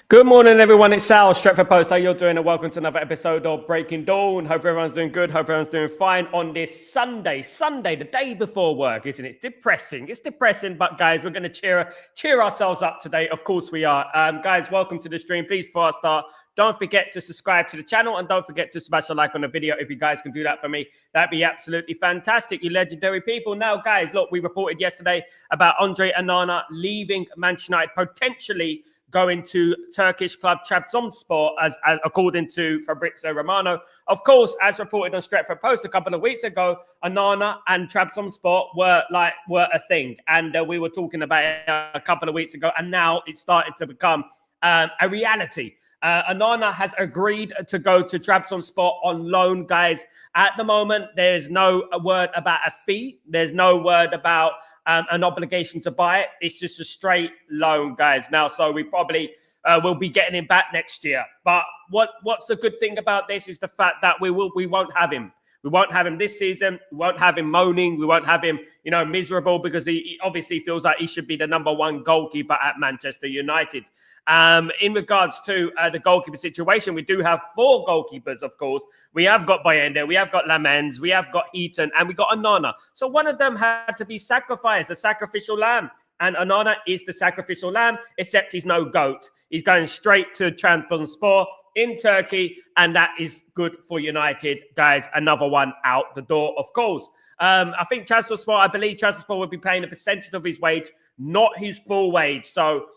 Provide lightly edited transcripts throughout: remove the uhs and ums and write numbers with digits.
Good morning, everyone. It's Sal, Stretford Post. How you doing? And welcome to another episode of Breaking Dawn. Hope everyone's doing good. Hope everyone's doing fine on this Sunday, the day before work, isn't it? It's depressing. But guys, we're going to cheer ourselves up today. Of course we are. Guys, welcome to the stream. Please, before I start, don't forget to subscribe to the channel and don't forget to smash a like on the video. If you guys can do that for me, that'd be absolutely fantastic. You legendary people. Now, guys, look, we reported yesterday about Onana leaving Manchester United, potentially going to Turkish club Trabzonspor, as according to Fabrizio Romano. Of course, as reported on Stretford Post a couple of weeks ago, Onana and Trabzonspor were a thing, and we were talking about it a couple of weeks ago, and now it's starting to become a reality. Onana has agreed to go to Trabzonspor on loan, guys. At the moment, there's no word about a fee. There's no word about an obligation to buy it. It's just a straight loan, guys. Now, so we probably will be getting him back next year. But what's the good thing about this is the fact that we won't have him. We won't have him this season. We won't have him moaning. We won't have him, miserable, because he obviously feels like he should be the number one goalkeeper at Manchester United. In regards to the goalkeeper situation, we do have four goalkeepers, of course. We have got Bayende, we have got Lamens, we have got Heaton, and we got Onana. So one of them had to be sacrificed, a sacrificial lamb. And Onana is the sacrificial lamb, except he's no GOAT. He's going straight to Trabzonspor in Turkey, and that is good for United, guys. Another one out the door, of course. I think I believe Trabzonspor will be paying a percentage of his wage, not his full wage. So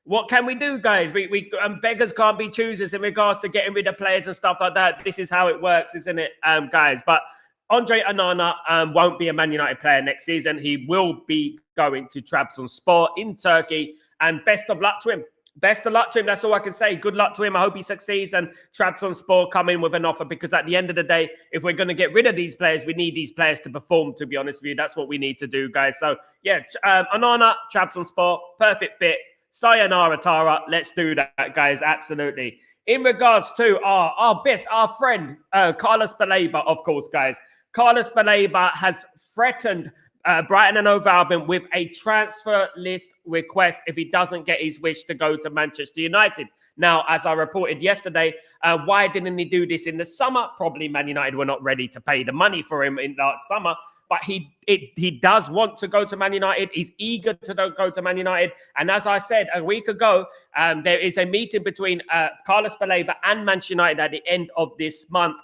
what can we do, guys? We beggars can't be choosers in regards to getting rid of players and stuff like that. This is how it works, isn't it, guys? But Onana won't be a Man United player next season. He will be going to Trabzonspor in Turkey, and best of luck to him. Best of luck to him. That's all I can say. Good luck to him. I hope he succeeds, and Trabzonspor come in with an offer, because at the end of the day, if we're going to get rid of these players, we need these players to perform, to be honest with you. That's what we need to do, guys. So, yeah, Onana, Trabzonspor, perfect fit. Sayonara, Tara. Let's do that, guys. Absolutely. In regards to our friend, Carlos Baleba, of course, guys. Carlos Baleba has threatened Brighton and Hove Albion with a transfer list request if he doesn't get his wish to go to Manchester United. Now, as I reported yesterday, why didn't he do this in the summer? Probably Man United were not ready to pay the money for him in that summer. But he does want to go to Man United. He's eager to go to Man United. And as I said a week ago, there is a meeting between Carlos Baleba and Manchester United at the end of this month.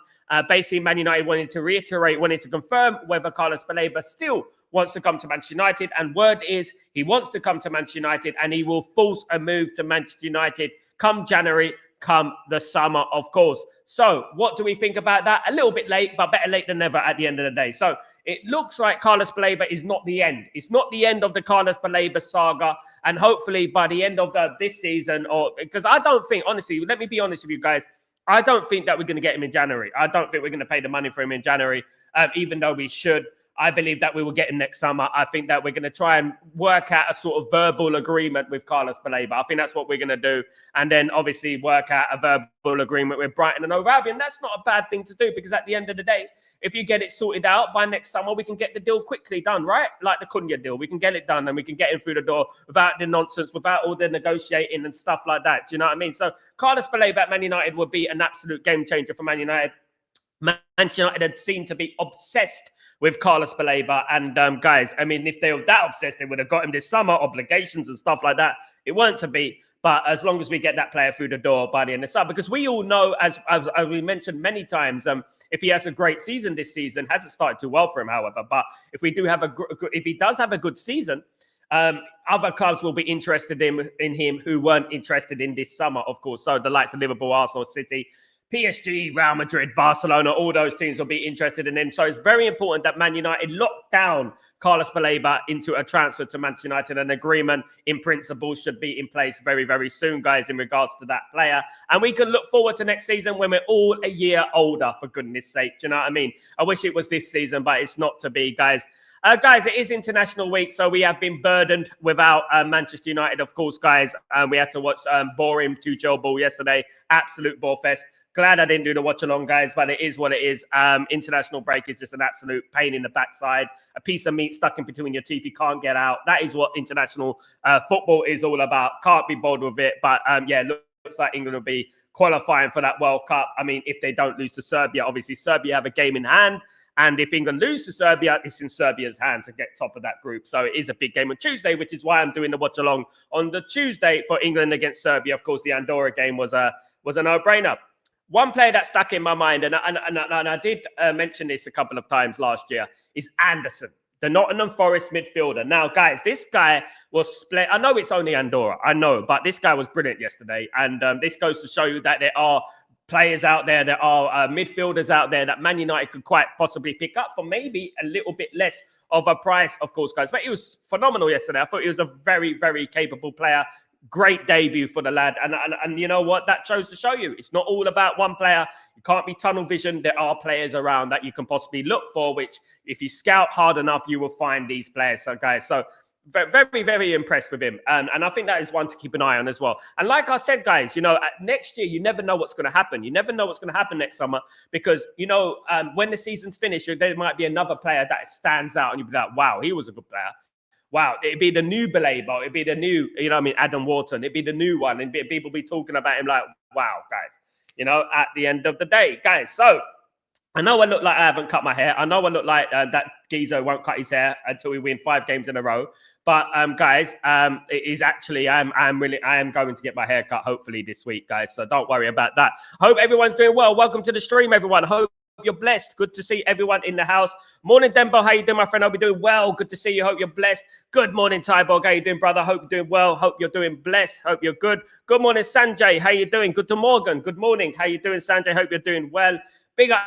Basically, Man United wanted to confirm whether Carlos Baleba still wants to come to Manchester United. And word is he wants to come to Manchester United, and he will force a move to Manchester United come January, come the summer, of course. So what do we think about that? A little bit late, but better late than never at the end of the day. So it looks like Carlos Baleba is not the end. It's not the end of the Carlos Baleba saga. And hopefully by the end of this season, because I don't think, honestly, let me be honest with you guys, I don't think that we're going to get him in January. I don't think we're going to pay the money for him in January, even though we should. I believe that we will get him next summer. I think that we're going to try and work out a sort of verbal agreement with Carlos Baleba. I think that's what we're going to do. And then obviously work out a verbal agreement with Brighton and Hove Albion. That's not a bad thing to do, because at the end of the day, if you get it sorted out by next summer, we can get the deal quickly done, right? Like the Cunha deal. We can get it done and we can get him through the door without the nonsense, without all the negotiating and stuff like that. Do you know what I mean? So Carlos Baleba at Man United would be an absolute game changer for Man United. Manchester United had seemed to be obsessed with Carlos Baleba. And guys, I mean, if they were that obsessed, they would have got him this summer, obligations and stuff like that. It weren't to be. But as long as we get that player through the door by the end of the summer, because we all know, as we mentioned many times, if he has a great season this season, hasn't started too well for him, however. But if we do have if he does have a good season, other clubs will be interested in him who weren't interested in this summer, of course. So the likes of Liverpool, Arsenal, City, PSG, Real Madrid, Barcelona, all those teams will be interested in him. So it's very important that Man United lock down Carlos Baleba into a transfer to Manchester United. An agreement in principle should be in place very, very soon, guys, in regards to that player. And we can look forward to next season when we're all a year older, for goodness sake. Do you know what I mean? I wish it was this season, but it's not to be, guys. Guys, it is International Week, so we have been burdened without Manchester United, of course, guys. We had to watch boring 2-2 ball yesterday. Absolute ball fest. Glad I didn't do the watch along, guys, but it is what it is. International break is just an absolute pain in the backside. A piece of meat stuck in between your teeth you can't get out. That is what international football is all about. Can't be bothered with it. But yeah, like England will be qualifying for that World Cup. I mean, if they don't lose to Serbia, obviously Serbia have a game in hand. And if England lose to Serbia, it's in Serbia's hand to get top of that group. So it is a big game on Tuesday, which is why I'm doing the watch along on the Tuesday for England against Serbia. Of course, the Andorra game was a no-brainer. One player that stuck in my mind, and I did mention this a couple of times last year, is Anderson, the Nottingham Forest midfielder. Now, guys, this guy was split. I know it's only Andorra, I know, but this guy was brilliant yesterday. And this goes to show you that there are players out there, there are midfielders out there that Man United could quite possibly pick up for maybe a little bit less of a price, of course, guys. But he was phenomenal yesterday. I thought he was a very, very capable player. Great debut for the lad. And you know what? That shows to show you it's not all about one player. You can't be tunnel vision. There are players around that you can possibly look for, which if you scout hard enough, you will find these players. So, guys, very, very impressed with him. And I think that is one to keep an eye on as well. And like I said, guys, next year, you never know what's going to happen. You never know what's going to happen next summer because, when the season's finished, there might be another player that stands out and you'll be like, wow, he was a good player. Wow, it'd be the new Baleba. It'd be the new, Adam Wharton. It'd be the new one. And people be talking about him like, wow, guys, at the end of the day, guys. So I know I look like I haven't cut my hair. I know I look like that geezer won't cut his hair until we win 5 games in a row. But guys, it is actually I am going to get my hair cut hopefully this week, guys. So don't worry about that. Hope everyone's doing well. Welcome to the stream, everyone. Hope you're blessed. Good to see everyone in the house. Morning, Dembo. How you doing, my friend? Hope you're doing well. Good to see you. Hope you're blessed. Good morning, Tybog. How you doing, brother? Hope you're doing well. Hope you're doing blessed. Hope you're good. Good morning, Sanjay. How you doing? Good to Morgan. Good morning. How you doing, Sanjay? Hope you're doing well. Big up,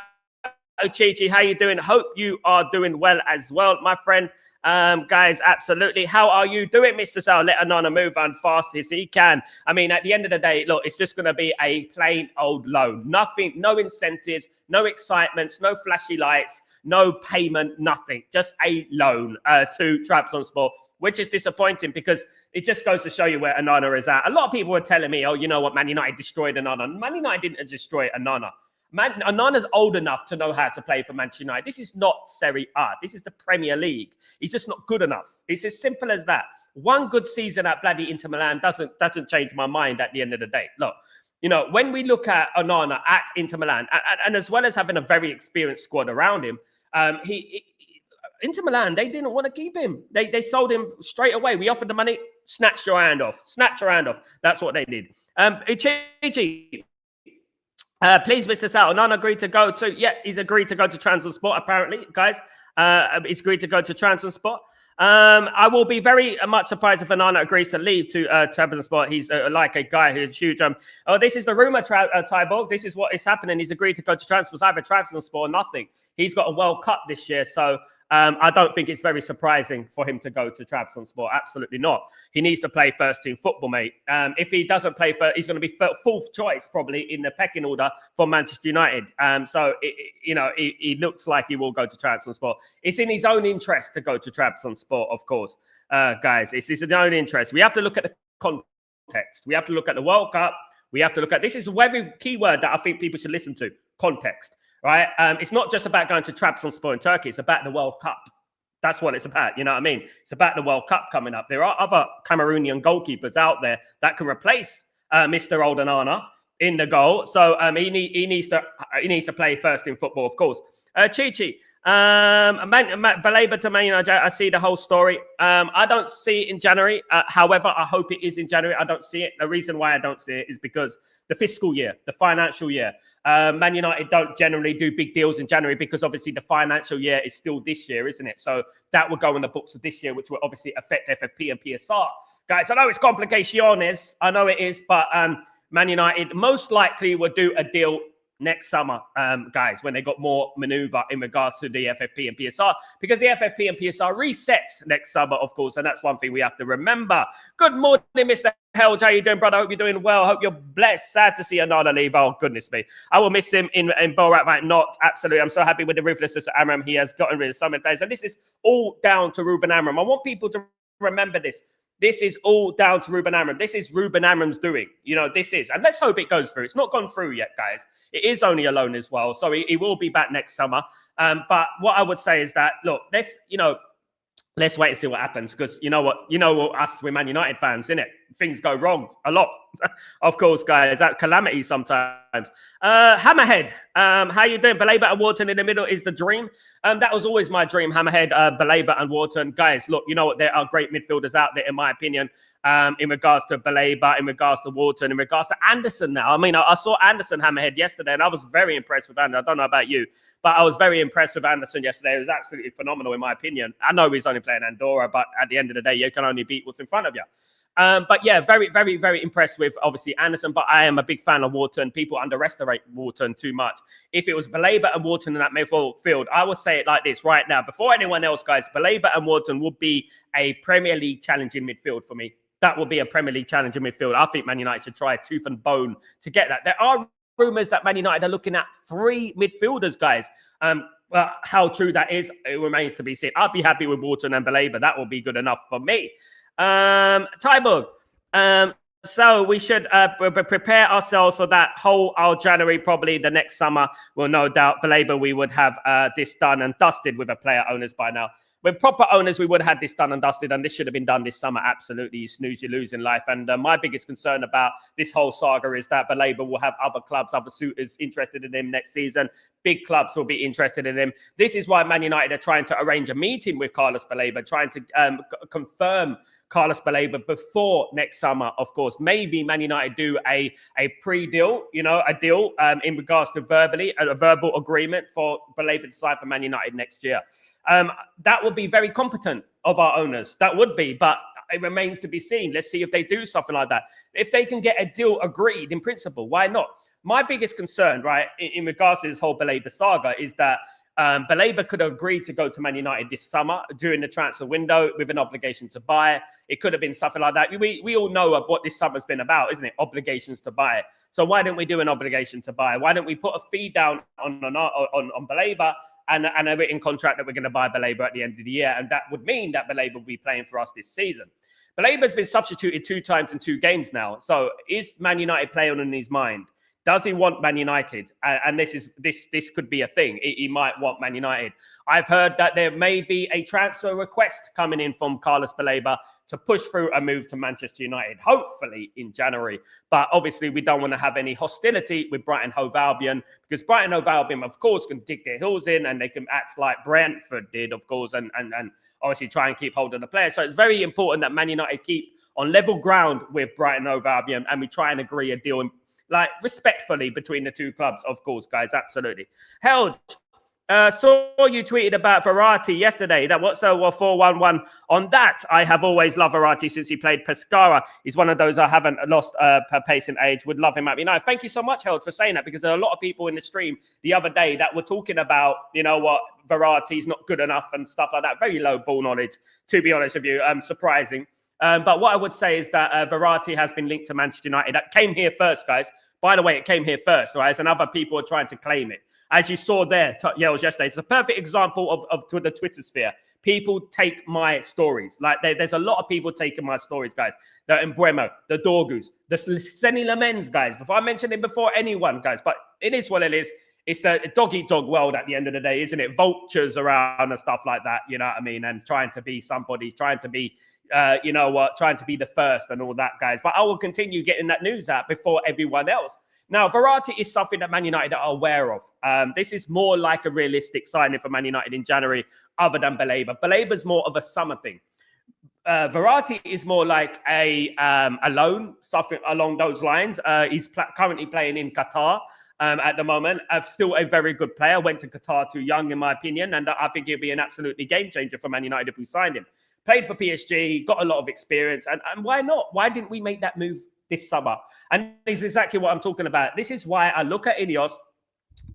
Chichi. How you doing? Hope you are doing well as well, my friend. Guys, absolutely. How are you doing, Mr. Sal? Let Onana move on fast as he can. I mean, at the end of the day, look, it's just going to be a plain old loan. Nothing, no incentives, no excitements, no flashy lights, no payment, nothing. Just a loan to Trabzonspor, which is disappointing because it just goes to show you where Onana is at. A lot of people were telling me, oh, you know what, Man United destroyed Onana. Man United didn't destroy Onana. Onana's old enough to know how to play for Manchester United. This is not Serie A. This is the Premier League. He's just not good enough. It's as simple as that. One good season at bloody Inter Milan doesn't change my mind at the end of the day. Look, when we look at Onana at Inter Milan, and as well as having a very experienced squad around him, Inter Milan, they didn't want to keep him. They sold him straight away. We offered the money, snatch your hand off. Snatch your hand off. That's what they did. Ichichi, please, Mr. Sal, Onana agreed to go to, he's agreed to go to Trabzonspor, apparently, guys. He's agreed to go to Trabzonspor. I will be very much surprised if Onana agrees to leave to Trabzonspor. He's like a guy who's huge. This is the rumor, Tyborg. This is what is happening. He's agreed to go to Trabzonspor, either Trabzonspor or nothing. He's got a World Cup this year, so I don't think it's very surprising for him to go to Trabzonspor. Absolutely not. He needs to play first team football, mate. If he doesn't play he's going to be fourth choice probably in the pecking order for Manchester United. So he looks like he will go to Trabzonspor. It's in his own interest to go to Trabzonspor, of course, guys. It's in his own interest. We have to look at the context. We have to look at the World Cup. We have to look at this is a very key word that I think people should listen to: context. Right? It's not just about going to Trabzonspor in Turkey. It's about the World Cup. That's what it's about. You know what I mean? It's about the World Cup coming up. There are other Cameroonian goalkeepers out there that can replace Mr. Onana in the goal. So he needs to play first in football, of course. Chichi, Baleba to Man United. I see the whole story. I don't see it in January. However, I hope it is in January. I don't see it. The reason why I don't see it is because the fiscal year, the financial year. Man United don't generally do big deals in January because obviously the financial year is still this year, isn't it? So that will go in the books of this year, which will obviously affect FFP and PSR. Guys, I know it's complications. I know it is, but Man United most likely will do a deal next summer, guys, when they got more maneuver in regards to the FFP and PSR, because the FFP and PSR resets next summer, of course, and that's one thing we have to remember. Good morning, Mr. Helge. How you doing, brother? Hope you're doing well. Hope you're blessed. Sad to see Onana leave. Oh, goodness me. I will miss him in Borat, right? Not absolutely. I'm so happy with the ruthlessness of Amram. He has gotten rid of so many players, and this is all down to Ruben Amram. I want people to remember this. This is all down to Ruben Amram. This is Ruben Amram's doing. This is. And let's hope it goes through. It's not gone through yet, guys. It is only a loan as well. So he will be back next summer. But what I would say is that, look, let's wait and see what happens, because you know what, us, we're Man United fans, innit? Things go wrong a lot. Of course, guys, that calamity sometimes. Hammerhead, how you doing? Baleba and Wharton in the middle is the dream. That was always my dream, Hammerhead, Baleba and Wharton. Guys, look, you know what? There are great midfielders out there, in my opinion, in regards to Baleba, in regards to Wharton, in regards to Anderson now. I mean, I saw Anderson, Hammerhead, yesterday, and I was very impressed with Anderson. I don't know about you, but I was very impressed with Anderson yesterday. It was absolutely phenomenal, in my opinion. I know he's only playing Andorra, but at the end of the day, you can only beat what's in front of you. But yeah, very, very, very impressed with, obviously, Anderson. But I am a big fan of Wharton. People underestimate Wharton too much. If it was Baleba and Wharton in that midfield, I would say it like this right now. Before anyone else, guys, Baleba and Wharton would be a Premier League challenging midfield for me. That would be a Premier League challenging midfield. I think Man United should try tooth and bone to get that. There are rumours that Man United are looking at 3 midfielders, guys. Well, how true that is, it remains to be seen. I'd be happy with Wharton and Baleba. That will be good enough for me. Tyburg. So we should prepare ourselves for that whole January, probably the next summer. Well, no doubt, Baleba, we would have this done and dusted with the player owners by now. With proper owners, we would have had this done and dusted, and this should have been done this summer. Absolutely, you snooze, you lose in life. And my biggest concern about this whole saga is that Baleba will have other clubs, other suitors interested in him next season. Big clubs will be interested in him. This is why Man United are trying to arrange a meeting with Carlos Baleba, trying to confirm Carlos Baleba before next summer, of course. Maybe Man United do a pre-deal, a deal in regards to a verbal agreement for Baleba to sign for Man United next year. That would be very competent of our owners. That would be, but it remains to be seen. Let's see if they do something like that. If they can get a deal agreed in principle, why not? My biggest concern, right, in regards to this whole Baleba saga is that Baleba could have agreed to go to Man United this summer during the transfer window with an obligation to buy. It could have been something like that. We all know what this summer's been about, isn't it? Obligations to buy. So why don't we do an obligation to buy? Why don't we put a fee down on Baleba and a written contract that we're going to buy Baleba at the end of the year? And that would mean that Baleba will be playing for us this season. Baleba's been substituted 2 times in 2 games now. So is Man United playing on his mind? Does he want Man United? And this could be a thing. He might want Man United. I've heard that there may be a transfer request coming in from Carlos Baleba to push through a move to Manchester United, hopefully in January. But obviously, we don't want to have any hostility with Brighton Hove Albion, because Brighton Hove Albion, of course, can dig their heels in and they can act like Brentford did, of course, and obviously try and keep hold of the players. So it's very important that Man United keep on level ground with Brighton Hove Albion and we try and agree a deal respectfully between the 2 clubs, of course, guys. Absolutely. Held. Saw you tweeted about Verratti yesterday. That what's a 4-1-1 on that. I have always loved Verratti since he played Pescara. He's one of those I haven't lost per pace in age. Would love him at me. No, thank you so much, Held, for saying that, because there are a lot of people in the stream the other day that were talking about, Verratti's not good enough and stuff like that. Very low ball knowledge, to be honest with you. Surprising. But what I would say is that Verratti has been linked to Manchester United. That came here first, guys. By the way, it came here first, right? And other people are trying to claim it. As you saw there, Yells yesterday, it's a perfect example of the Twitter sphere. People take my stories. There's a lot of people taking my stories, guys. The Embuemo, the Dorgus, the Seni Lamens, guys. Before I mentioned it before anyone, guys. But it is what it is. It's the dog-eat-dog world at the end of the day, isn't it? Vultures around and stuff like that, you know what I mean? And trying to be somebody, trying to be, trying to be the first and all that, guys. But I will continue getting that news out before everyone else. Now, Verratti is something that Man United are aware of. This is more like a realistic signing for Man United in January, other than Baleba. Baleba's more of a summer thing. Verratti is more like a loan, something along those lines. He's currently playing in Qatar at the moment. Still a very good player. Went to Qatar too young, in my opinion, and I think he'll be an absolutely game changer for Man United if we signed him. Played for PSG, got a lot of experience, and why not? Why didn't we make that move this summer? And this is exactly what I'm talking about. This is why I look at Ineos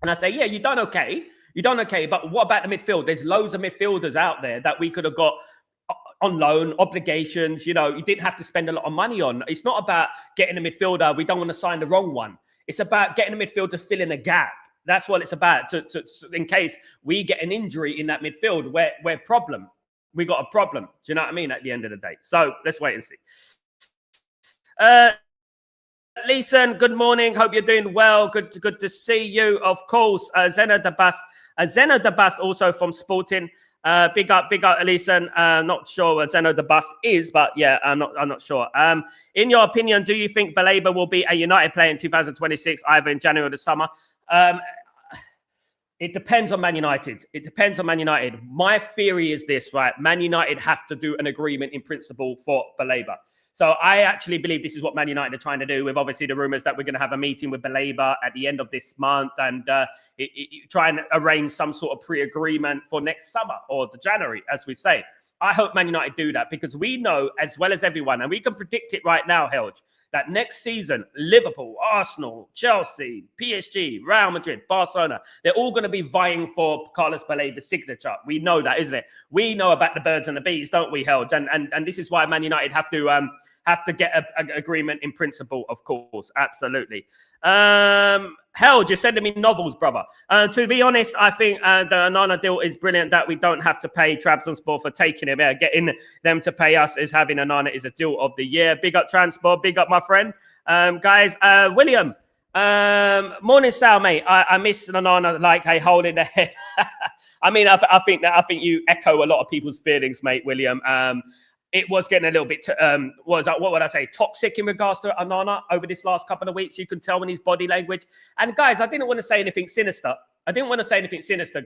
and I say, yeah, you've done okay. You've done okay, but what about the midfield? There's loads of midfielders out there that we could have got on loan, obligations. You didn't have to spend a lot of money on. It's not about getting a midfielder. We don't want to sign the wrong one. It's about getting a midfield to fill in a gap. That's what it's about. To in case we get an injury in that midfield, we're problem. We got a problem. Do you know what I mean? At the end of the day. So let's wait and see. Leeson, good morning. Hope you're doing well. Good to see you. Of course, Zeno de Bast also from Sporting. Big up, Elison. Not sure what Zeno the Bust is, but yeah, I'm not sure. In your opinion, do you think Baleba will be a United player in 2026, either in January or the summer? It depends on Man United. It depends on Man United. My theory is this, right? Man United have to do an agreement in principle for Baleba. So I actually believe this is what Man United are trying to do, with obviously the rumours that we're going to have a meeting with Baleba at the end of this month and try and arrange some sort of pre-agreement for next summer or the January, as we say. I hope Man United do that, because we know as well as everyone, and we can predict it right now, Helge, that next season, Liverpool, Arsenal, Chelsea, PSG, Real Madrid, Barcelona, they're all going to be vying for Carlos Baleba's signature. We know that, isn't it? We know about the birds and the bees, don't we, Helge? And this is why Man United have to get an agreement in principle, of course. Absolutely. Helge, you're sending me novels, brother. To be honest, I think the Onana deal is brilliant, that we don't have to pay Trabzonspor for taking him. Getting them to pay us is having Onana is a deal of the year. Big up Transport, big up my friend. Guys, William, morning, Sal, mate. I miss Onana like a hole in the head. I mean, I think you echo a lot of people's feelings, mate, William. It was getting a little bit, what would I say, toxic in regards to Onana over this last couple of weeks. You can tell in his body language. And guys, I didn't want to say anything sinister.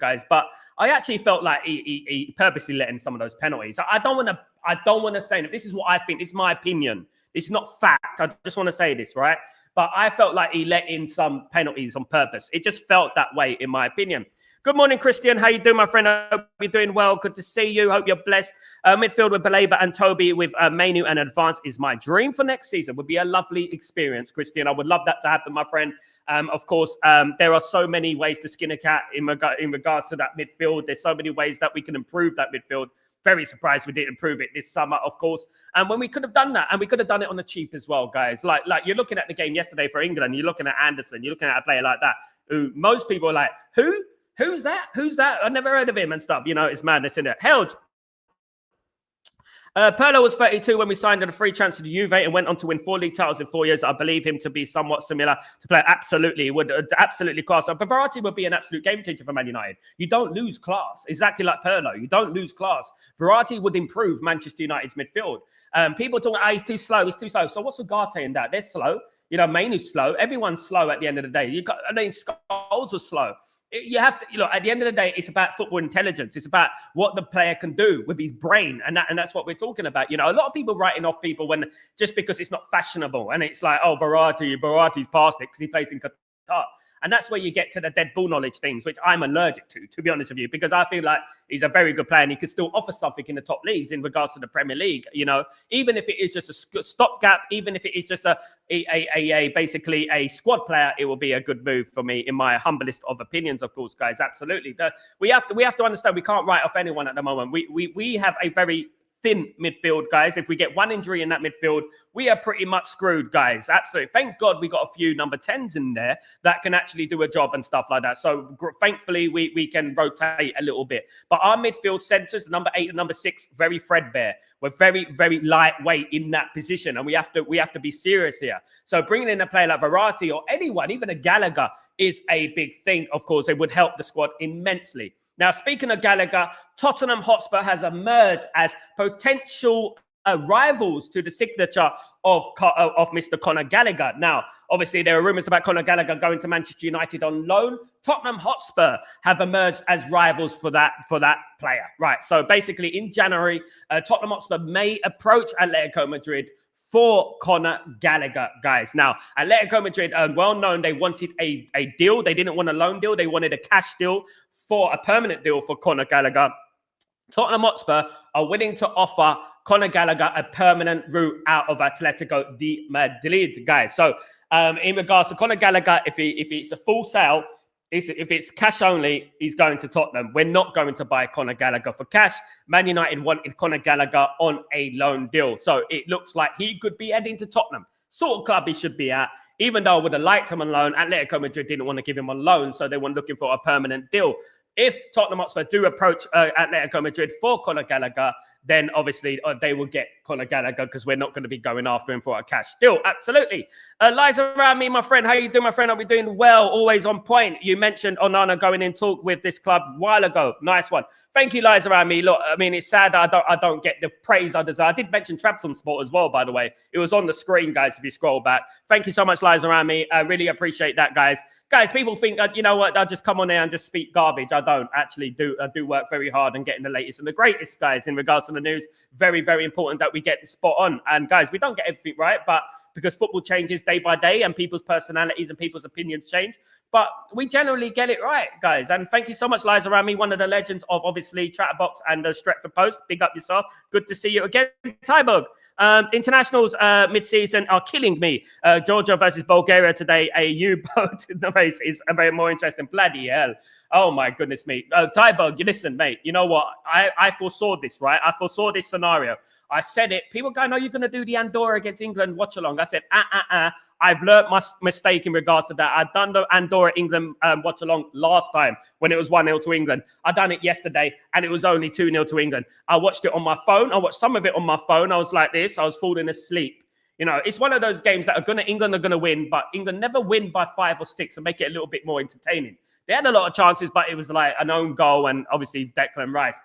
Guys, but I actually felt like he purposely let in some of those penalties. I don't want to say that. This is what I think. This is my opinion. This is not fact. I just want to say this, right? But I felt like he let in some penalties on purpose. It just felt that way, in my opinion. Good morning, Christian. How you doing, my friend? I hope you're doing well. Good to see you. Hope you're blessed. Midfield with Baleba and Toby with Mainu and Advance is my dream for next season. Would be a lovely experience, Christian. I would love that to happen, my friend. Of course, there are so many ways to skin a cat in regards to that midfield. There's so many ways that we can improve that midfield. Very surprised we didn't improve it this summer, of course. And when we could have done that, and we could have done it on the cheap as well, guys. Like you're looking at the game yesterday for England. You're looking at Anderson. You're looking at a player like that, who most people are like, who? Who's that? I've never heard of him and stuff. You know, it's madness in it. Helge. Pirlo was 32 when we signed on a free transfer to Juve and went on to win 4 league titles in 4 years. I believe him to be somewhat similar to player. Absolutely. He would absolutely class. But Verratti would be an absolute game changer for Man United. You don't lose class. Exactly like Pirlo. You don't lose class. Verratti would improve Manchester United's midfield. People talk, he's too slow. He's too slow. So what's Ugarte in that? They're slow. You know, Mainu's slow. Everyone's slow at the end of the day. Scholes was slow. You have to, at the end of the day, it's about football intelligence. It's about what the player can do with his brain. And that's what we're talking about. A lot of people writing off people when just because it's not fashionable. And it's like, oh, Verratti's past it because he plays in Qatar. And that's where you get to the dead ball knowledge things, which I'm allergic to be honest with you, because I feel like he's a very good player and he can still offer something in the top leagues in regards to the Premier League. Even if it is just a stopgap, even if it is just basically a squad player, it will be a good move for me, in my humblest of opinions, of course, guys. Absolutely. We have to understand we can't write off anyone at the moment. We have a very thin midfield, guys. If we get one injury in that midfield, we are pretty much screwed, guys. Absolutely. Thank God we got a few number 10s in there that can actually do a job and stuff like that. So thankfully we can rotate a little bit. But our midfield centers, the number 8 and number 6, very threadbare. We're very, very lightweight in that position, and we have to be serious here. So bringing in a player like Verratti or anyone, even a Gallagher, is a big thing. Of course, it would help the squad immensely. Now, speaking of Gallagher, Tottenham Hotspur has emerged as potential rivals to the signature of Mr. Conor Gallagher. Now, obviously, there are rumours about Conor Gallagher going to Manchester United on loan. Tottenham Hotspur have emerged as rivals for that player. Right. So basically, in January, Tottenham Hotspur may approach Atletico Madrid for Conor Gallagher, guys. Now, Atletico Madrid, well known, they wanted a deal. They didn't want a loan deal. They wanted a cash deal for a permanent deal for Conor Gallagher. Tottenham Hotspur are willing to offer Conor Gallagher a permanent route out of Atletico de Madrid, guys. So in regards to Conor Gallagher, if it's a full sale, if it's cash only, he's going to Tottenham. We're not going to buy Conor Gallagher for cash. Man United wanted Conor Gallagher on a loan deal. So it looks like he could be heading to Tottenham. Sort of club he should be at. Even though I would have liked him on loan, Atletico Madrid didn't want to give him on loan, so they were looking for a permanent deal. If Tottenham Hotspur do approach Atletico Madrid for Conor Gallagher, then obviously they will get Conor Gallagher because we're not going to be going after him for a cash. Still, absolutely. Lies around me, my friend. How you doing, my friend? Are we doing well? Always on point. You mentioned Onana going in talk with this club a while ago. Nice one. Thank you, Lies around me. Look, I mean, it's sad that I don't get the praise I deserve. I did mention Trabzonspor as well, by the way. It was on the screen, guys, if you scroll back. Thank you so much, Lies around me. I really appreciate that, guys. Guys, people think, you know what, I'll just come on there and just speak garbage. I don't actually do. I do work very hard and getting the latest and the greatest, guys, in regards to the news. Very, very important that we get this spot on. And, guys, we don't get everything right, but because football changes day by day and people's personalities and people's opinions change. But we generally get it right, guys. And thank you so much, Lies around me, one of the legends of, obviously, Chatterboxer and the Stretford Post. Big up yourself. Good to see you again. Tybug. Internationals mid-season are killing me. Georgia versus Bulgaria today. A U-boat in the race is a very more interesting. Bloody hell. Oh, my goodness me. Tybug, you listen, mate. You know what? I foresaw this, right? I foresaw this scenario. I said it. People go, no, you're going to do the Andorra against England watch along. I said, I've learnt my mistake in regards to that. I've done the Andorra England watch along last time when it was 1-0 to England. I done it yesterday and it was only 2-0 to England. I watched it on my phone. I watched some of it on my phone. I was like this. I was falling asleep. You know, it's one of those games that England are going to win, but England never win by 5 or 6 and make it a little bit more entertaining. They had a lot of chances, but it was like an own goal and obviously Declan Rice.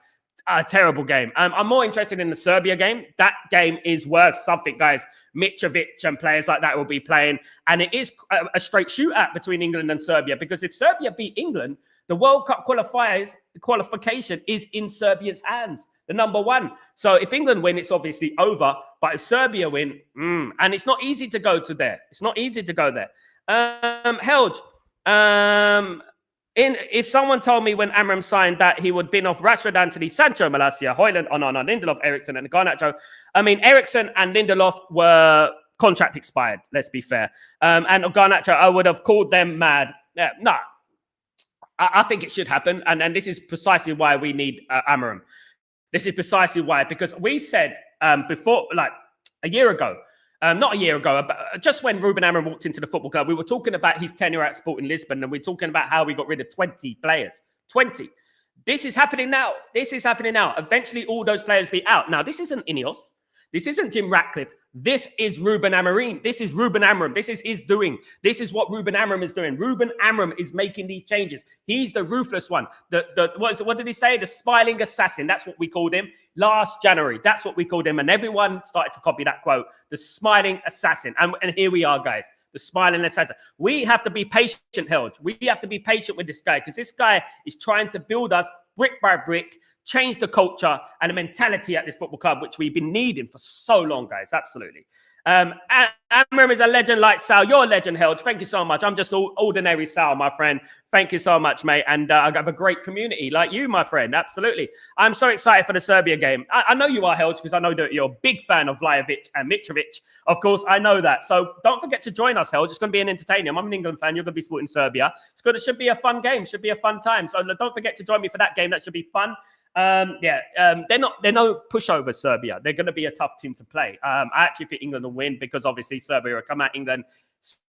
A terrible game. I'm more interested in the Serbia game. That game is worth something, guys. Mitrovic and players like that will be playing. And it is a straight shootout between England and Serbia because if Serbia beat England, the World Cup qualification is in Serbia's hands, the number 1. So if England win, it's obviously over. But if Serbia win, and it's not easy to go to there. It's not easy to go there. Helge, if someone told me when Amram signed that he would bin off Rashford, Anthony, Sancho, Malacia, Højlund, Onana, Lindelof, Eriksen, and Garnacho. I mean, Eriksen and Lindelof were contract expired, let's be fair. And Garnacho, I would have called them mad. No, I think it should happen. And this is precisely why we need Amram. This is precisely why, because we said before, like a year ago, not a year ago, but just when Ruben Amorim walked into the football club, we were talking about his tenure at Sporting Lisbon, and we're talking about how we got rid of 20 players. 20. This is happening now. This is happening now. Eventually, all those players be out. Now, this isn't Ineos. This isn't Jim Ratcliffe. This is Ruben Amorim. This is Ruben Amorim. This is his doing. This is what Ruben Amorim is doing. Ruben Amorim is making these changes. He's the ruthless one. What did he say? The smiling assassin. That's what we called him last January. That's what we called him. And everyone started to copy that quote. The smiling assassin. And here we are, guys. The smiling assassin. We have to be patient, Helge. We have to be patient with this guy because this guy is trying to build us brick by brick, change the culture and the mentality at this football club, which we've been needing for so long, guys. Absolutely. Amram is a legend like Sal. You're a legend, Helge. Thank you so much. I'm just ordinary Sal, my friend. Thank you so much, mate. And I have a great community like you, my friend. Absolutely. I'm so excited for the Serbia game. I know you are, Helge, because I know that you're a big fan of Vlahovic and Mitrovic. Of course, I know that. So don't forget to join us, Helge. It's going to be an entertaining. I'm an England fan. You're going to be supporting Serbia. It should be a fun game. Should be a fun time. So don't forget to join me for that game. That should be fun. They're no pushover, Serbia. They're going to be a tough team to play. I actually think England will win because obviously Serbia will come at England.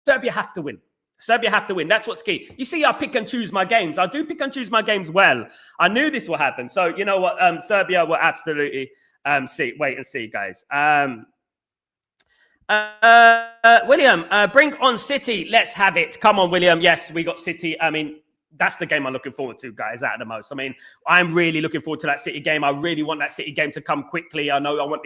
Serbia have to win. Serbia have to win. That's what's key. You see, I pick and choose my games. I do pick and choose my games well. I knew this will happen. So you know what? Serbia will absolutely wait and see, guys. William, bring on City. Let's have it. Come on, William. Yes, we got City. I mean, that's the game I'm looking forward to, guys, at the most. I mean, I'm really looking forward to that City game. I really want that City game to come quickly. I know I want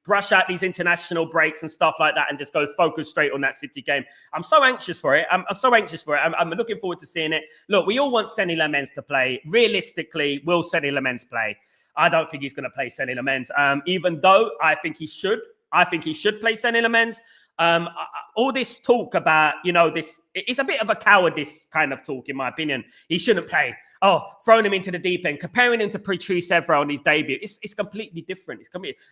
brush out these international breaks and stuff like that and just go focus straight on that City game. I'm so anxious for it. I'm so anxious for it. I'm looking forward to seeing it. Look, we all want Seny Lamens to play. Realistically, will Seny Lamens play? I don't think he's going to play Seny Lamens, even though I think he should. I think he should play Seny Lamens. All this talk about, it's a bit of a cowardice kind of talk, in my opinion. He shouldn't play. Oh, throwing him into the deep end, comparing him to Patrice Evra on his debut. It's completely different.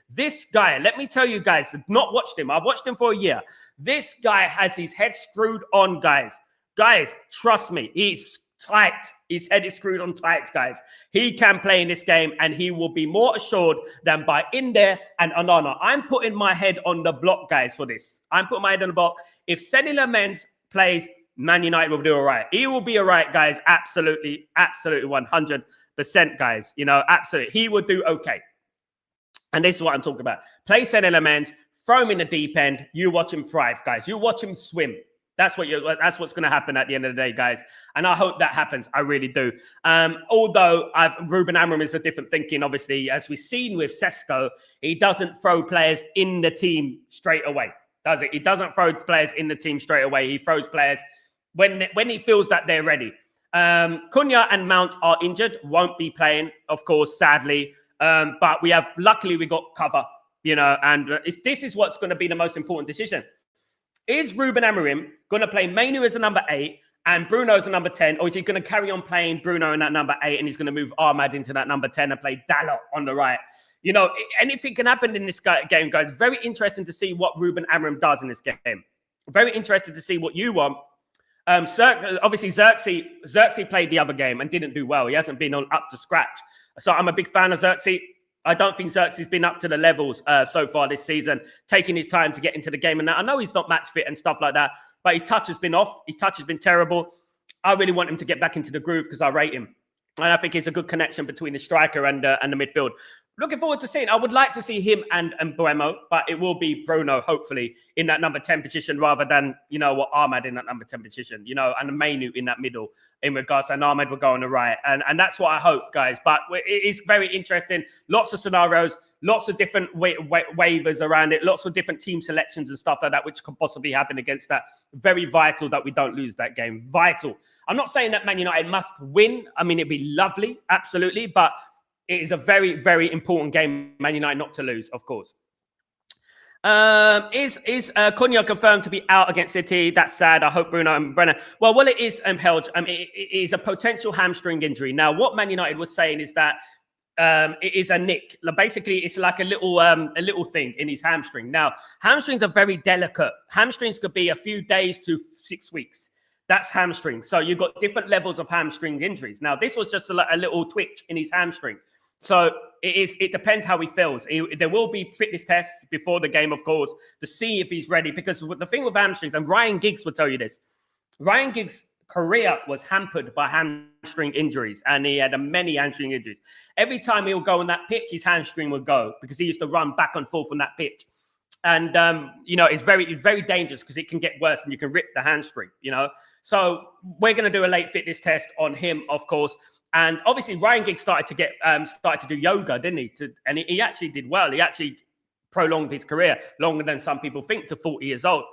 This guy, let me tell you guys, I've not watched him. I've watched him for a year. This guy has his head screwed on, guys. Guys, trust me, he's tight. His head is screwed on tight, guys. He can play in this game and he will be more assured than by Inder and Onana. I'm putting my head on the block, guys, for this. I'm putting my head on the block. If Seny Lamens plays, Man United will do all right. He will be all right, guys. Absolutely, absolutely 100%, guys. Absolutely. He will do okay. And this is what I'm talking about. Play set elements, throw him in the deep end. You watch him thrive, guys. You watch him swim. That's what's going to happen at the end of the day, guys. And I hope that happens. I really do. Although Ruben Amorim is a different thinking, obviously, as we've seen with Sesko, he doesn't throw players in the team straight away, does it? He doesn't throw players in the team straight away. He throws players when he feels that they're ready. Cunha and Mount are injured, won't be playing, of course, sadly. But luckily we got cover, and this is what's going to be the most important decision. Is Ruben Amorim going to play Mainu as a number 8 and Bruno as a number 10, or is he going to carry on playing Bruno in that number 8 and he's going to move Ahmad into that number 10 and play Dalot on the right? Anything can happen in this game, guys. Very interesting to see what Ruben Amorim does in this game. Very interested to see what you want. Obviously, Xerxes played the other game and didn't do well. He hasn't been up to scratch. So I'm a big fan of Xerxes. I don't think Xerxes has been up to the levels so far this season, taking his time to get into the game. And I know he's not match fit and stuff like that, but his touch has been off. His touch has been terrible. I really want him to get back into the groove because I rate him. And I think it's a good connection between the striker and the midfield. Looking forward to seeing. I would like to see him and Buemo, but it will be Bruno, hopefully, in that number 10 position rather than, Ahmad in that number 10 position, and Mainu in that middle in regards, and Ahmad will go on the right. And that's what I hope, guys. But it is very interesting. Lots of scenarios, lots of different waivers around it, lots of different team selections and stuff like that, which could possibly happen against that. Very vital that we don't lose that game. Vital. I'm not saying that Man United must win. I mean, it'd be lovely, absolutely, but it is a very, very important game, Man United not to lose, of course. Is Cunha confirmed to be out against City? That's sad. I hope Bruno and Brenner. Well, it is Helge. It is a potential hamstring injury. Now, what Man United was saying is that it is a nick. Basically, it's like a little thing in his hamstring. Now, hamstrings are very delicate. Hamstrings could be a few days to 6 weeks. That's hamstring. So you've got different levels of hamstring injuries. Now, this was just a little twitch in his hamstring. So it depends how he feels. There will be fitness tests before the game, of course, to see if he's ready. Because the thing with hamstrings, and Ryan Giggs will tell you this, Ryan Giggs' career was hampered by hamstring injuries, and he had many hamstring injuries. Every time he would go on that pitch, his hamstring would go because he used to run back and forth on that pitch. And, it's very dangerous because it can get worse and you can rip the hamstring, So we're going to do a late fitness test on him, of course. And obviously, Ryan Giggs started to do yoga, didn't he? And he actually did well. He actually prolonged his career longer than some people think, to 40 years old.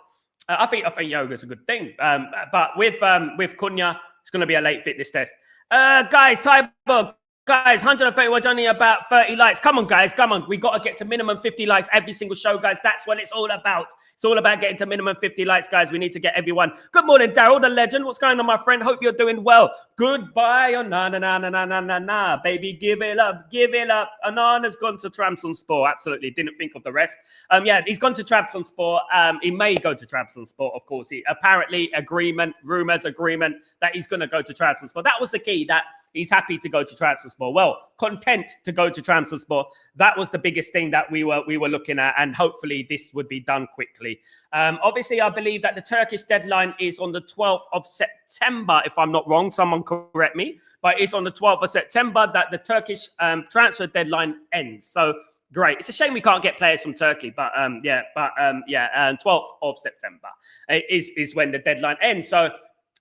I think yoga is a good thing. But with Cunha, it's going to be a late fitness test. Guys, Tyberg. Guys, 131, only about 30 likes. Come on, guys. Come on. We got to get to minimum 50 likes every single show, guys. That's what it's all about. It's all about getting to minimum 50 likes, guys. We need to get everyone. Good morning, Daryl, the legend. What's going on, my friend? Hope you're doing well. Goodbye, Onana. Baby, give it up. Give it up. Onana's gone to Trabzonspor. Absolutely. Didn't think of the rest. He's gone to Trabzonspor. He may go to Trabzonspor, of course. Apparently, rumors agreement that he's going to go to Trabzonspor. That was the key, that he's happy to go to Trabzonspor. Well, content to go to Trabzonspor. That was the biggest thing that we were looking at, and hopefully this would be done quickly. Obviously, I believe that the Turkish deadline is on the 12th of September, if I'm not wrong. Someone correct me. But it's on the 12th of September that the Turkish transfer deadline ends. So, great. It's a shame we can't get players from Turkey, but 12th of September is when the deadline ends. So,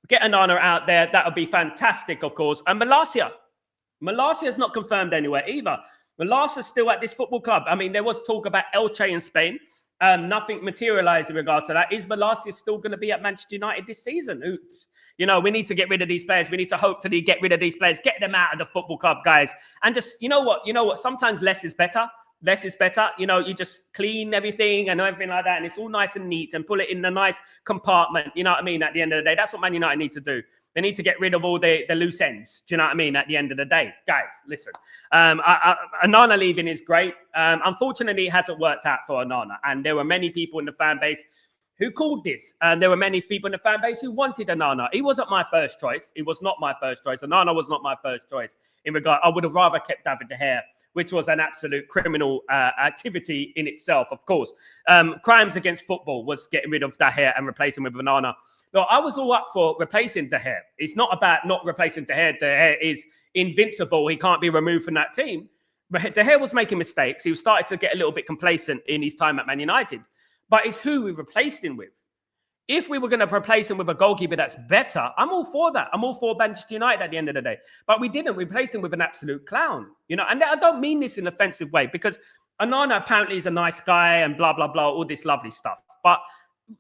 get Onana out there. That would be fantastic, of course. And Malacia is not confirmed anywhere either. Malacia's still at this football club. I mean, there was talk about Elche in Spain. Nothing materialized in regards to that. Is Malacia still going to be at Manchester United this season? We need to get rid of these players. We need to hopefully get rid of these players, get them out of the football club, guys. And just, you know what? Sometimes less is better. Less is better. You just clean everything and everything like that. And it's all nice and neat and put it in a nice compartment. You know what I mean? At the end of the day, that's what Man United need to do. They need to get rid of all the loose ends. Do you know what I mean? At the end of the day, guys, listen. Onana leaving is great. Unfortunately, it hasn't worked out for Onana. And there were many people in the fan base who called this. And there were many people in the fan base who wanted Onana. He wasn't my first choice. It was not my first choice. Onana was not my first choice. I would have rather kept David De Gea, which was an absolute criminal activity in itself, of course. Crimes against football was getting rid of De Gea and replacing him with Onana. No, I was all up for replacing De Gea. It's not about not replacing De Gea. De Gea is invincible. He can't be removed from that team. De Gea was making mistakes. He was starting to get a little bit complacent in his time at Man United. But it's who we replaced him with. If we were going to replace him with a goalkeeper that's better, I'm all for that. I'm all for Manchester United at the end of the day. But we didn't. We replaced him with an absolute clown. And I don't mean this in an offensive way, because Onana apparently is a nice guy and blah, blah, blah, all this lovely stuff. But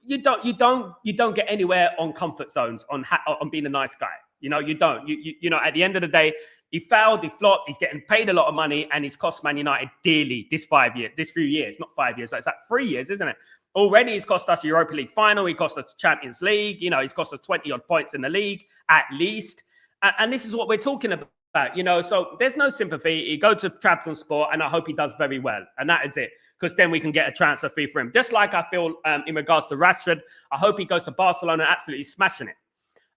you don't get anywhere on comfort zones on being a nice guy. You don't. At the end of the day, he failed, he flopped, he's getting paid a lot of money, and he's cost Man United dearly this few years, not 5 years, but it's like 3 years, isn't it? Already he's cost us a Europa League final, he cost us the Champions League, he's cost us 20-odd points in the league, at least. And this is what we're talking about, so there's no sympathy. He go to Trabzonspor, and I hope he does very well. And that is it, because then we can get a transfer fee for him. Just like I feel in regards to Rashford, I hope he goes to Barcelona absolutely smashing it.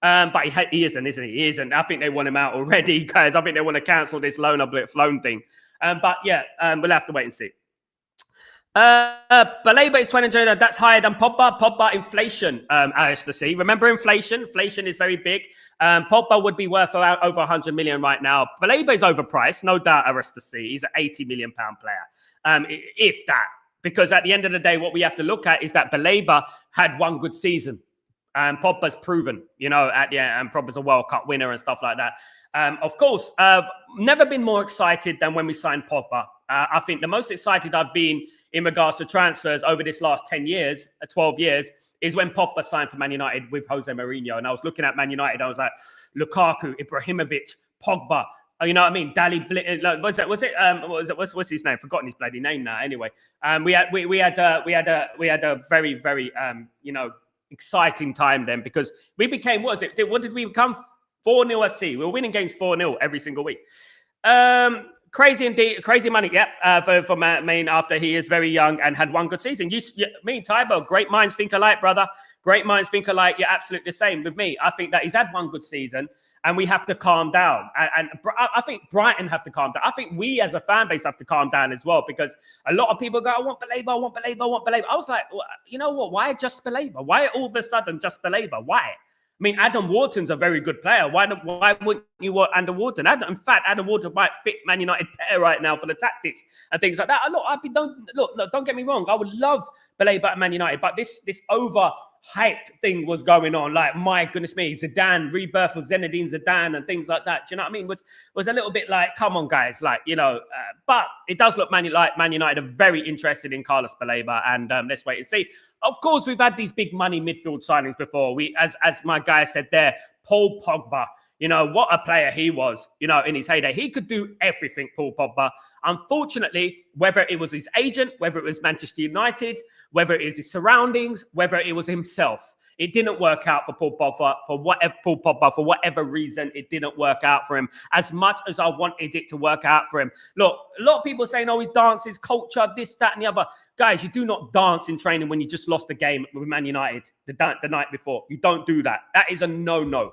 But he isn't, isn't he? He isn't. I think they want him out already, guys. I think they want to cancel this loan thing. But yeah, we'll have to wait and see. Baleba is 20. That's higher than Pogba. Pogba inflation, Alistair C. Remember inflation? Inflation is very big. Pogba would be worth around over 100 million right now. Baleba is overpriced, no doubt, Alistair C. He's an 80 million pound player, if that. Because at the end of the day, what we have to look at is that Baleba had one good season. And Pogba's proven, at the end, and Pogba's a World Cup winner and stuff like that. Of course, never been more excited than when we signed Pogba. I think the most excited I've been in regards to transfers over this last 12 years, is when Pogba signed for Man United with Jose Mourinho. And I was looking at Man United, I was like, Lukaku, Ibrahimovic, Pogba. You know what I mean? What's his name? Forgotten his bloody name now. Anyway, we had a very, very exciting time then, because we became, what did we become? 4-0 FC. We were winning games 4-0 every single week. Crazy indeed, crazy money. Yep, for Maine after he is very young and had one good season. Me and Tybo, great minds think alike, brother. Great minds think alike. You're absolutely the same with me. I think that he's had one good season, and we have to calm down. And I think Brighton have to calm down. I think we as a fan base have to calm down as well, because a lot of people go, I want Baleba, I want Baleba, I want Baleba. I was like, well, you know what? Why just Baleba? Why all of a sudden just Baleba? Why? I mean, Adam Wharton's a very good player. Why wouldn't you want Adam Wharton? In fact, Adam Wharton might fit Man United better right now for the tactics and things like that. Don't get me wrong. I would love Baleba at Man United, but this overhype thing was going on. Like, my goodness me, Zidane, rebirth of Zinedine Zidane and things like that. Do you know what I mean? Was a little bit like, come on, guys. But it does look like Man United are very interested in Carlos Baleba, and let's wait and see. Of course, we've had these big money midfield signings before. As my guy said there, Paul Pogba. What a player he was, in his heyday. He could do everything, Paul Pogba. Unfortunately, whether it was his agent, whether it was Manchester United, whether it was his surroundings, whether it was himself, it didn't work out for Paul Pogba for whatever reason. It didn't work out for him as much as I wanted it to work out for him. Look, a lot of people saying, he dances, culture, this, that, and the other. Guys, you do not dance in training when you just lost the game with Man United the night before. You don't do that. That is a no-no.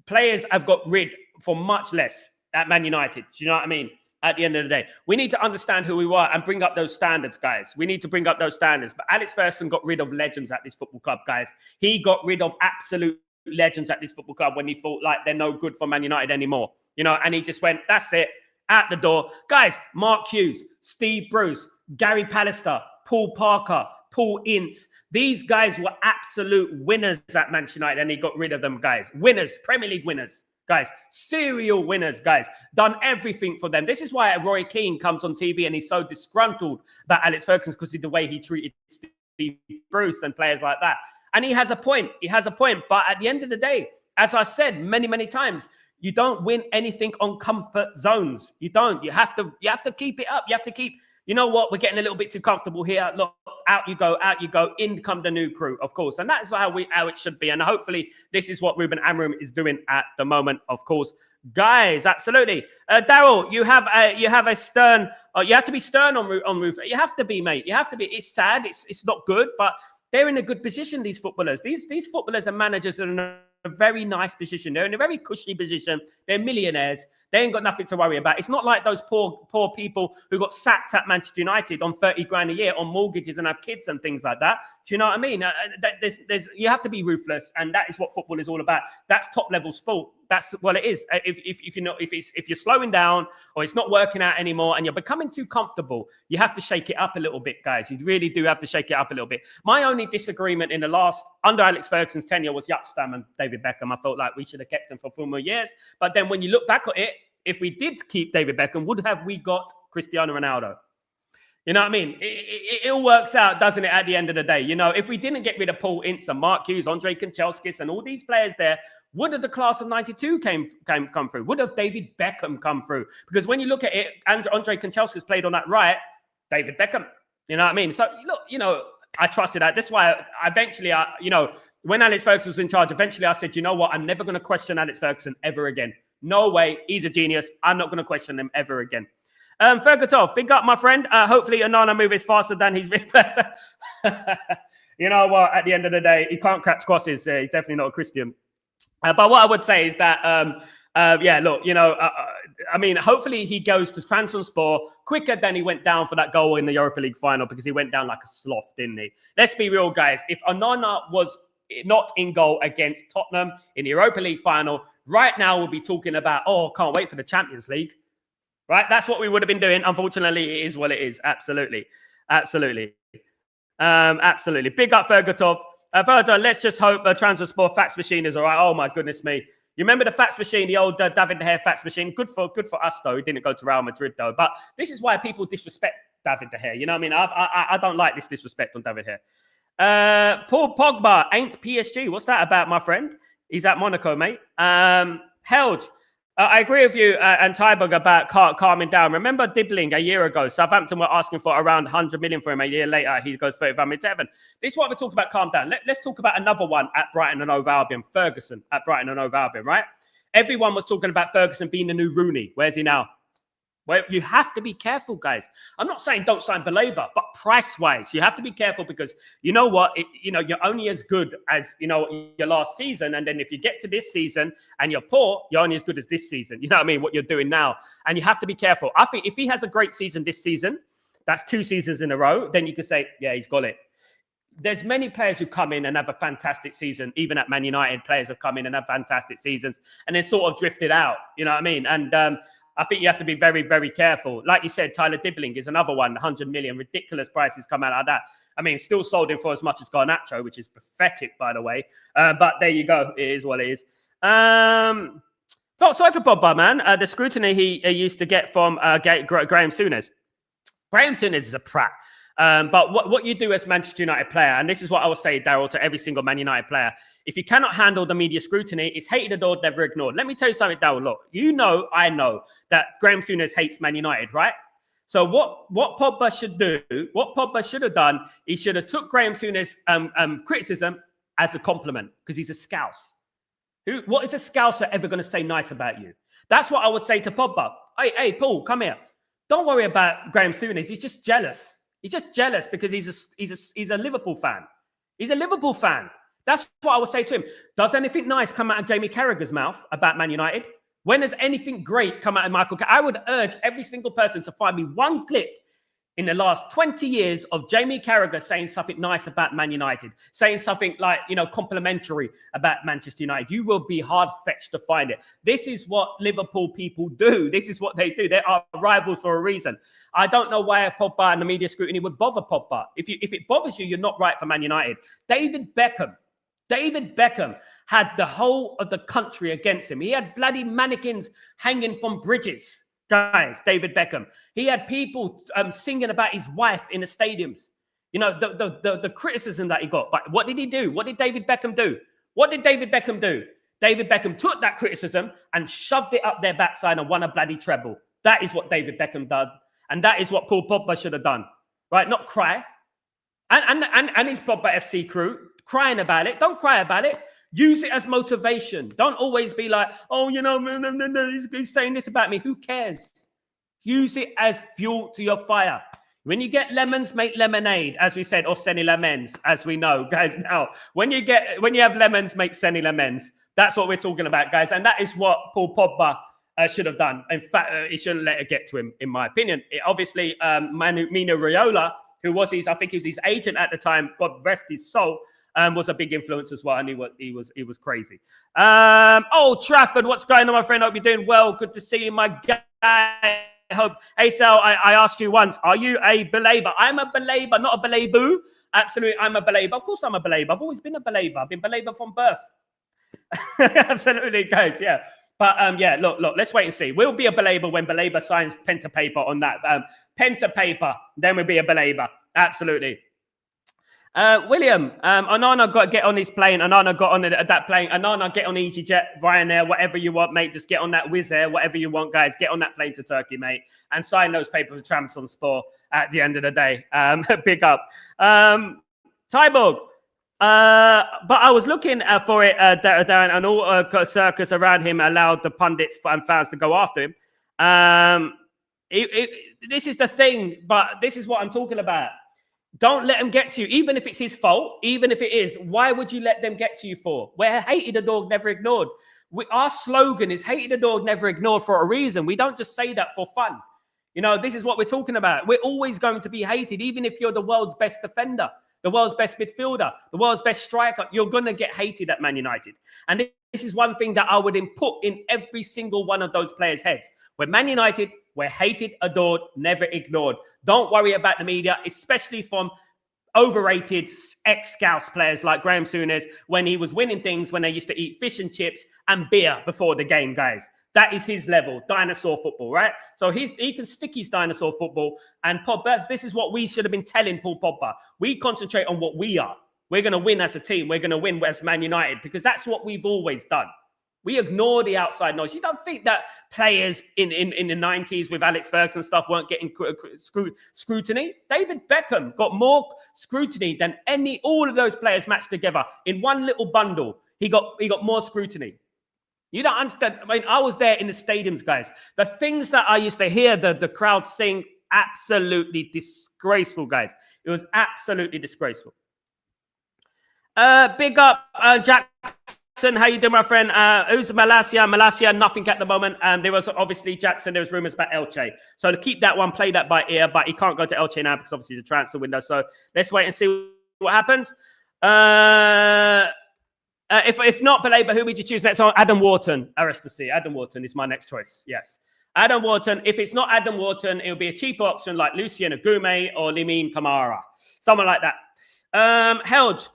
Players have got rid for much less at Man United. Do you know what I mean? At the end of the day, we need to understand who we were and bring up those standards, guys. We need to bring up those standards. But Alex Ferguson got rid of legends at this football club, guys. He got rid of absolute legends at this football club when he thought like they're no good for Man United anymore. And he just went, that's it, out the door. Guys, Mark Hughes, Steve Bruce, Gary Pallister, Paul Parker, Paul Ince. These guys were absolute winners at Manchester United, and he got rid of them, guys. Winners, Premier League winners, guys. Serial winners, guys. Done everything for them. This is why Roy Keane comes on TV and he's so disgruntled about Alex Ferguson, because of the way he treated Steve Bruce and players like that. And he has a point. He has a point. But at the end of the day, as I said many, many times, you don't win anything on comfort zones. You don't. You have to keep it up. You have to keep... You know what? We're getting a little bit too comfortable here. Look, out you go. In come the new crew, of course. And that's how it should be. And hopefully this is what Ruben Amorim is doing at the moment, of course. Guys, absolutely. Daryl, you have a stern... you have to be stern on Roof. You have to be, mate. You have to be. It's sad. It's not good, but they're in a good position, these footballers. These footballers and managers are in a very nice position. They're in a very cushy position. They're millionaires. They ain't got nothing to worry about. It's not like those poor people who got sacked at Manchester United on 30 grand a year on mortgages and have kids and things like that. Do you know what I mean? You have to be ruthless, and that is what football is all about. That's top level sport. That's what it is. If you're slowing down or it's not working out anymore and you're becoming too comfortable, you have to shake it up a little bit, guys. You really do have to shake it up a little bit. My only disagreement in the last under Alex Ferguson's tenure was Yuckstam and David Beckham. I felt like we should have kept them for 4 more years. But then when you look back at it, if we did keep David Beckham, would have we got Cristiano Ronaldo? You know what I mean? It all works out, doesn't it, at the end of the day? You know, if we didn't get rid of Paul Ince and Mark Hughes, Andre Kanchelskis and all these players there, would have the class of 92 come through? Would have David Beckham come through? Because when you look at it, Andre Kanchelskis played on that right, David Beckham. You know what I mean? So, look, you know, I trusted that. That's why eventually, when Alex Ferguson was in charge, eventually I said, you know what? I'm never going to question Alex Ferguson ever again. No way. He's a genius. I'm not going to question him ever again. Fergatov, big up, my friend. Hopefully, Onana move is faster than his. You know what? At the end of the day, he can't catch crosses. He's definitely not a Christian. But what I would say is that, look, I mean, hopefully he goes to Trabzonspor quicker than he went down for that goal in the Europa League final, because he went down like a sloth, didn't he? Let's be real, guys. If Onana was not in goal against Tottenham in the Europa League final, right now we'll be talking about, can't wait for the Champions League. Right? That's what we would have been doing. Unfortunately, it is what it is. Absolutely. Absolutely. Absolutely. Big up Fergatov. Further, let's just hope the Trabzonspor fax machine is all right. Oh, my goodness me. You remember the fax machine, the old David De Gea fax machine? Good for us, though. He didn't go to Real Madrid, though. But this is why people disrespect David De Gea. You know what I mean? I don't like this disrespect on David De Gea. Paul Pogba ain't PSG. What's that about, my friend? He's at Monaco, mate. Held. I agree with you and Tyberg about calming down. Remember Dibbling a year ago? Southampton were asking for around 100 million for him. A year later, he goes 35 mid-7. This is what we're talking about, calm down. Let's talk about another one at Brighton and Hove Albion. Ferguson at Brighton and Hove Albion, right? Everyone was talking about Ferguson being the new Rooney. Where's he now? Well, you have to be careful, guys. I'm not saying don't sign Baleba, but price-wise, you have to be careful, because you know what? You're only as good as, your last season. And then if you get to this season and you're poor, you're only as good as this season. You know what I mean? What you're doing now. And you have to be careful. I think if he has a great season this season, that's 2 seasons in a row, then you can say, yeah, he's got it. There's many players who come in and have a fantastic season. Even at Man United, players have come in and have fantastic seasons and then sort of drifted out. You know what I mean? And I think you have to be very, very careful. Like you said, Tyler Dibbling is another one, 100 million. Ridiculous prices come out like that. I mean, still sold him for as much as Garnacho, which is pathetic, by the way. But there you go. It is what it is. Felt sorry for Pogba, man. The scrutiny he used to get from Graham Souness. Graham Souness is a prat. But what you do as Manchester United player, and this is what I will say, Daryl, to every single Man United player, if you cannot handle the media scrutiny, it's hated, adored, never ignored. Let me tell you something, Daryl. Look, I know that Graham Souness hates Man United, right? So what Pogba should do, what Pogba should have done, he should have took Graham Souness' criticism as a compliment, because he's a Scouse. What is a Scouser ever going to say nice about you? That's what I would say to Pogba. Hey, Paul, come here. Don't worry about Graham Souness. He's just jealous. He's just jealous because he's a Liverpool fan. He's a Liverpool fan. That's what I would say to him. Does anything nice come out of Jamie Carragher's mouth about Man United? When does anything great come out of Michael Carragher? I would urge every single person to find me one clip in the last 20 years of Jamie Carragher saying something nice about Man United, saying something like, complimentary about Manchester United. You will be hard-fetched to find it. This is what Liverpool people do. This is what they do. They are rivals for a reason. I don't know why Pogba and the media scrutiny would bother Pogba. If it bothers you, you're not right for Man United. David Beckham had the whole of the country against him. He had bloody mannequins hanging from bridges. Guys, David Beckham. He had people singing about his wife in the stadiums. The criticism that he got. But what did he do? What did David Beckham do? David Beckham took that criticism and shoved it up their backside and won a bloody treble. That is what David Beckham did. And that is what Paul Pogba should have done. Right? Not cry. And his Pogba FC crew crying about it. Don't cry about it. Use it as motivation. Don't always be like, he's saying this about me. Who cares? Use it as fuel to your fire. When you get lemons, make lemonade, as we said, or Seni lemons, as we know, guys. Now, when you have lemons, make Seni lemons. That's what we're talking about, guys. And that is what Paul Pogba should have done. In fact, he shouldn't let it get to him, in my opinion. Obviously, Mino Raiola, who was I think he was his agent at the time, God rest his soul, was a big influence as well, and he was crazy. Old Trafford, what's going on, my friend? Hope you're doing well. Good to see you, my guy. Hope. Hey, Sal, I asked you once, are you a Baleba? I'm a Baleba, not a Balebu. Absolutely, I'm a Baleba. Of course I'm a Baleba. I've always been a Baleba. I've been Baleba from birth. Absolutely, guys, yeah. But yeah, look, let's wait and see. We'll be a Baleba when Baleba signs pen to paper on that. Pen to paper, then we'll be a Baleba. Absolutely. William, Onana got to get on his plane. Onana got on that plane. Onana, get on EasyJet, Ryanair, whatever you want, mate. Just get on that Wizz Air, whatever you want, guys. Get on that plane to Turkey, mate, and sign those papers for Trabzonspor at the end of the day. Big up. Tyborg. But I was looking for it, Darren, and all circus around him allowed the pundits and fans to go after him. This is the thing, but this is what I'm talking about. Don't let them get to you, even if it's his fault, even if it is. Why would you let them get to you for? We're hated a dog, never ignored. Our slogan is hated a dog, never ignored for a reason. We don't just say that for fun. You know, this is what we're talking about. We're always going to be hated, even if you're the world's best defender, the world's best midfielder, the world's best striker. You're going to get hated at Man United. And this is one thing that I would put in every single one of those players' heads. We're Man United. We're hated, adored, never ignored. Don't worry about the media, especially from overrated ex-Scouse players like Graham Souness when he was winning things, when they used to eat fish and chips and beer before the game, guys. That is his level, dinosaur football, right? So he can stick his dinosaur football. And Pogba, this is what we should have been telling Paul Pogba. We concentrate on what we are. We're going to win as a team. We're going to win as Man United because that's what we've always done. We ignore the outside noise. You don't think that players in the 90s with Alex Ferguson and stuff weren't getting scrutiny? David Beckham got more scrutiny than all of those players matched together. In one little bundle, he got more scrutiny. You don't understand. I mean, I was there in the stadiums, guys. The things that I used to hear the crowd sing, absolutely disgraceful, guys. It was absolutely disgraceful. Big up, Jack. How you doing, my friend? Who's Malasia? Malasia, nothing at the moment. There was obviously Jackson. There was rumors about Elche. So to keep that one, play that by ear. But he can't go to Elche now because obviously it's a transfer window. So let's wait and see what happens. If not Baleba, who would you choose next? Oh, Adam Wharton. Aristocracy. Adam Wharton is my next choice. Yes. Adam Wharton. If it's not Adam Wharton, it'll be a cheaper option like Lucien Agume or Lamine Camara. Someone like that. Helge.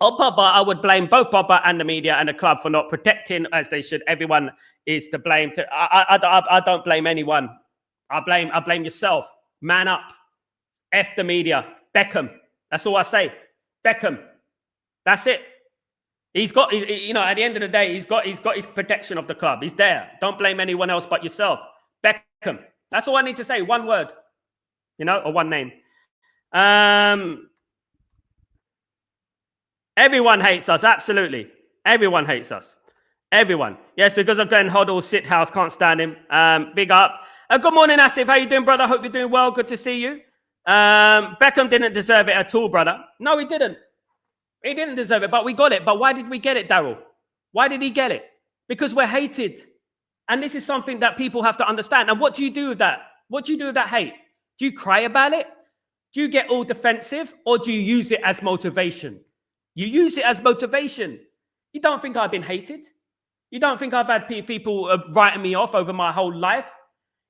On Pogba, I would blame both Pogba and the media and the club for not protecting as they should. Everyone is to blame. I don't blame anyone. I blame yourself. Man up. F the media. Beckham. That's all I say. Beckham. That's it. He's got, you know, at the end of the day, he's got his protection of the club. He's there. Don't blame anyone else but yourself. Beckham. That's all I need to say. One word. You know, or one name. Everyone hates us, absolutely. Everyone hates us. Everyone. Yes, because of Glenn Hoddle, sit house, can't stand him. Big up. Good morning, Asif. How you doing, brother? Hope you're doing well. Good to see you. Beckham didn't deserve it at all, brother. No, he didn't. He didn't deserve it, but we got it. But why did we get it, Daryl? Why did he get it? Because we're hated. And this is something that people have to understand. And what do you do with that? What do you do with that hate? Do you cry about it? Do you get all defensive? Or do you use it as motivation? You use it as motivation. You don't think I've been hated? You don't think I've had people writing me off over my whole life?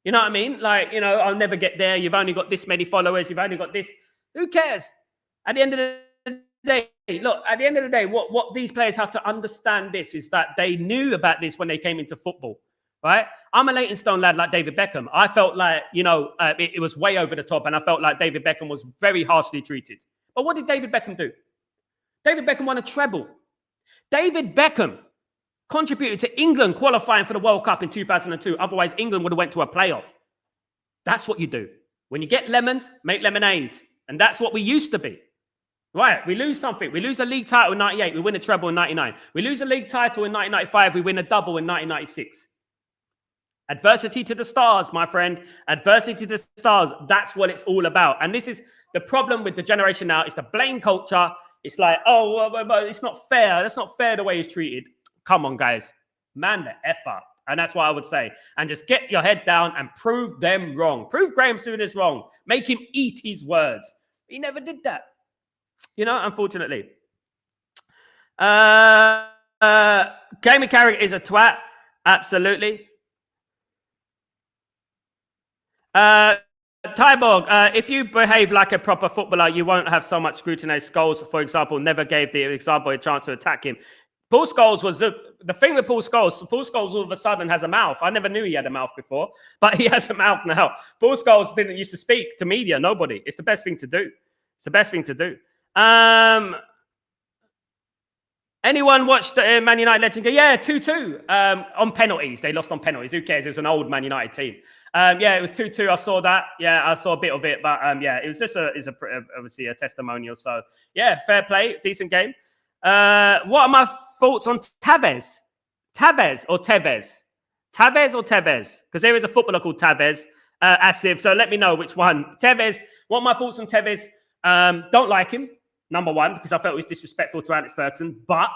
You know what I mean? Like, you know, I'll never get there. You've only got this many followers. You've only got this. Who cares? At the end of the day, look, at the end of the day, what these players have to understand this is that they knew about this when they came into football, right? I'm a Leytonstone lad like David Beckham. I felt like, you know, it was way over the top, and I felt like David Beckham was very harshly treated. But what did David Beckham do? David Beckham won a treble. David Beckham contributed to England qualifying for the World Cup in 2002. Otherwise, England would have went to a playoff. That's what you do. When you get lemons, make lemonade. And that's what we used to be. Right, we lose something. We lose a league title in 98. We win a treble in 99. We lose a league title in 1995. We win a double in 1996. Adversity to the stars, my friend. Adversity to the stars. That's what it's all about. And this is the problem with the generation now. It's the blame culture. It's like, oh, well, it's not fair. That's not fair the way he's treated. Come on, guys. Man the F up. And that's what I would say. And just get your head down and prove them wrong. Prove Graham Souness wrong. Make him eat his words. He never did that. Unfortunately. Jamie Carragher is a twat. Absolutely. Tyborg, if you behave like a proper footballer, you won't have so much scrutiny. Scholes, for example, never gave the example a chance to attack him. Paul Scholes was the thing with Paul Scholes. Paul Scholes all of a sudden has a mouth. I never knew he had a mouth before, but he has a mouth now. Paul Scholes didn't used to speak to media, nobody. It's the best thing to do. It's the best thing to do. Anyone watched the Man United legend go? Yeah, 2-2 on penalties. They lost on penalties. Who cares? It was an old Man United team. It was 2-2. I saw that. Yeah, I saw a bit of it, but it was just obviously a testimonial. So yeah, fair play, decent game. What are my thoughts on Tevez? Tevez or Tevez? Because there is a footballer called Tevez, Asif. So let me know which one. Tevez. What are my thoughts on Tevez? Don't like him. Number one, because I felt it was disrespectful to Alex Ferguson. But,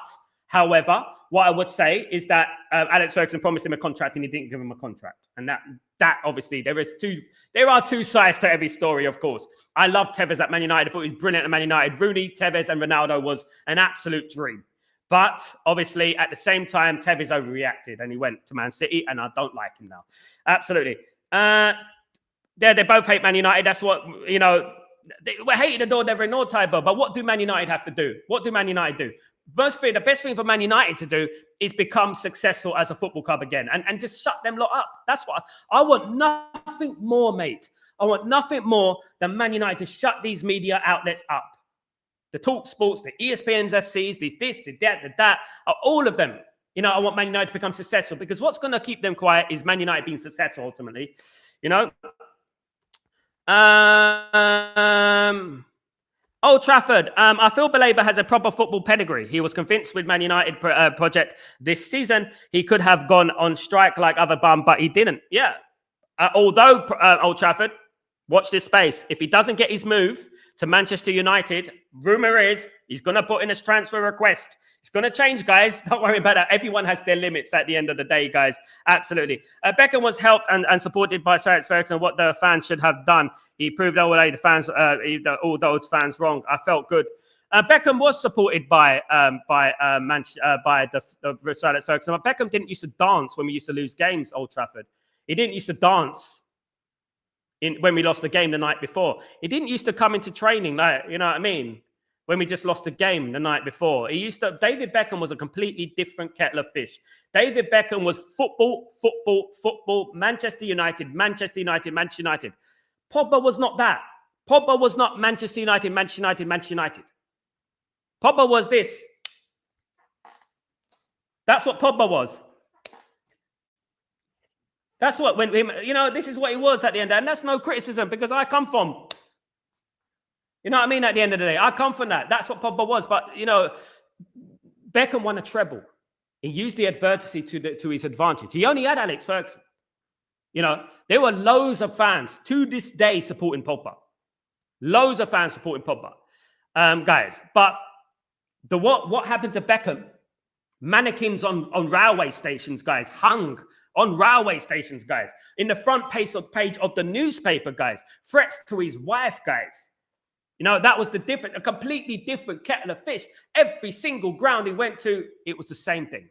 however, what I would say is that Alex Ferguson promised him a contract and he didn't give him a contract. And that obviously, there are two sides to every story, of course. I love Tevez at Man United. I thought he was brilliant at Man United. Rooney, Tevez, and Ronaldo was an absolute dream. But, obviously, at the same time, Tevez overreacted and he went to Man City, and I don't like him now. Absolutely. They both hate Man United. That's what, we're hating the door, never ignored Tyber. But what do Man United have to do? What do Man United do? The best thing for Man United to do is become successful as a football club again and just shut them lot up. That's what I want. Nothing more, mate. I want nothing more than Man United to shut these media outlets up. The Talk Sports, the ESPN's FCs, this, the that, all of them. I want Man United to become successful because what's going to keep them quiet is Man United being successful ultimately. Old Trafford. I feel Baleba has a proper football pedigree. He was convinced with Man United project this season he could have gone on strike like other bum, but he didn't. Yeah. Although Old Trafford, watch this space. If he doesn't get his move to Manchester United, rumor is he's going to put in his transfer request. It's going to change, guys. Don't worry about that. Everyone has their limits at the end of the day, guys. Absolutely. Beckham was helped and supported by Sir Alex Ferguson. What the fans should have done. He proved all those fans wrong. I felt good. Beckham was supported by the Sir Alex Ferguson. But Beckham didn't used to dance when we used to lose games, Old Trafford. He didn't used to dance when we lost the game the night before. He didn't used to come into training, like, you know what I mean? When we just lost the game the night before. David Beckham was a completely different kettle of fish. David Beckham was football, Manchester United. Pogba was not that. Pogba was not Manchester United. Pogba was this. That's what Pogba was. That's what, this is what he was at the end. And that's no criticism because I come from... You know what I mean? At the end of the day, I come from that. That's what Pogba was. But, Beckham won a treble. He used the adversity to his advantage. He only had Alex Ferguson. There were loads of fans to this day supporting Pogba. Loads of fans supporting Pogba. Guys, but what happened to Beckham? Mannequins on railway stations, guys. Hung on railway stations, guys. In the front page of the newspaper, guys. Threats to his wife, guys. That was a completely different kettle of fish. Every single ground he went to, it was the same thing.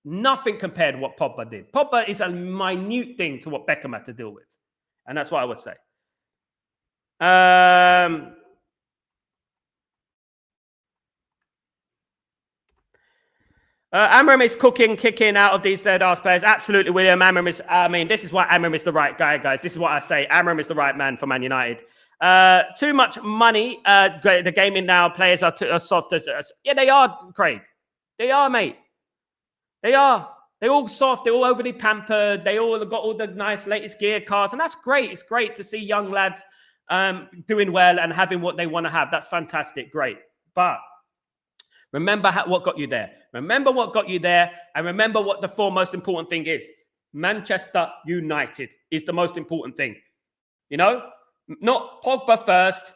Nothing compared to what Pogba did. Pogba is a minute thing to what Beckham had to deal with. And that's what I would say. Amram is kicking out of these third-ass players. Absolutely, William. Amram is, this is why Amram is the right guy, guys. This is what I say. Amram is the right man for Man United. Too much money. The gaming now players are soft. Yeah, they are, Craig. They are, mate. They are. They're all soft. They're all overly pampered. They all got all the nice latest gear cars. And that's great. It's great to see young lads doing well and having what they want to have. That's fantastic. Great. But remember what got you there. Remember what got you there. And remember what the most important thing is. Manchester United is the most important thing. Not Pogba first,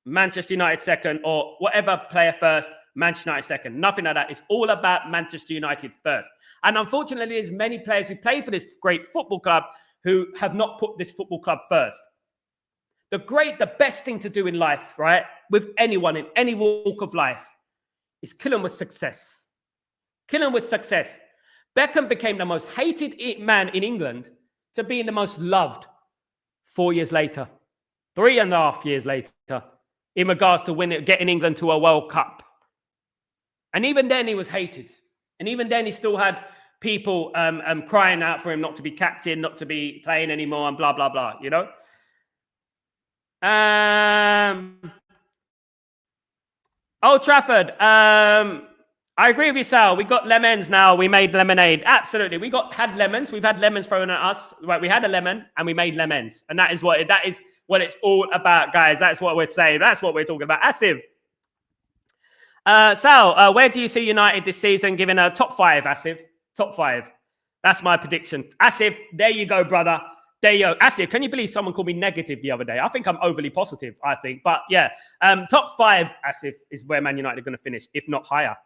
Manchester United second, or whatever player first, Manchester United second. Nothing like that. It's all about Manchester United first. And unfortunately, there's many players who play for this great football club who have not put this football club first. The best thing to do in life, right, with anyone in any walk of life, is kill them with success. Kill them with success. Beckham became the most hated man in England to being the most loved 4 years later, 3.5 years later, in regards to getting England to a World Cup. And even then he was hated. And even then he still had people crying out for him not to be captain, not to be playing anymore, and blah, blah, blah, you know? Old Trafford, I agree with you, Sal. We got lemons now. We made lemonade. Absolutely. Had lemons. We've had lemons thrown at us. Right, we had a lemon and we made lemons. And that is what it's all about, guys. That's what we're saying. That's what we're talking about. Asif. Sal, where do you see United this season? Giving a top 5, Asif. Top 5. That's my prediction. Asif, there you go, brother. There you go. Asif, can you believe someone called me negative the other day? I think I'm overly positive, I think. But yeah, top 5, Asif, is where Man United are going to finish, if not higher.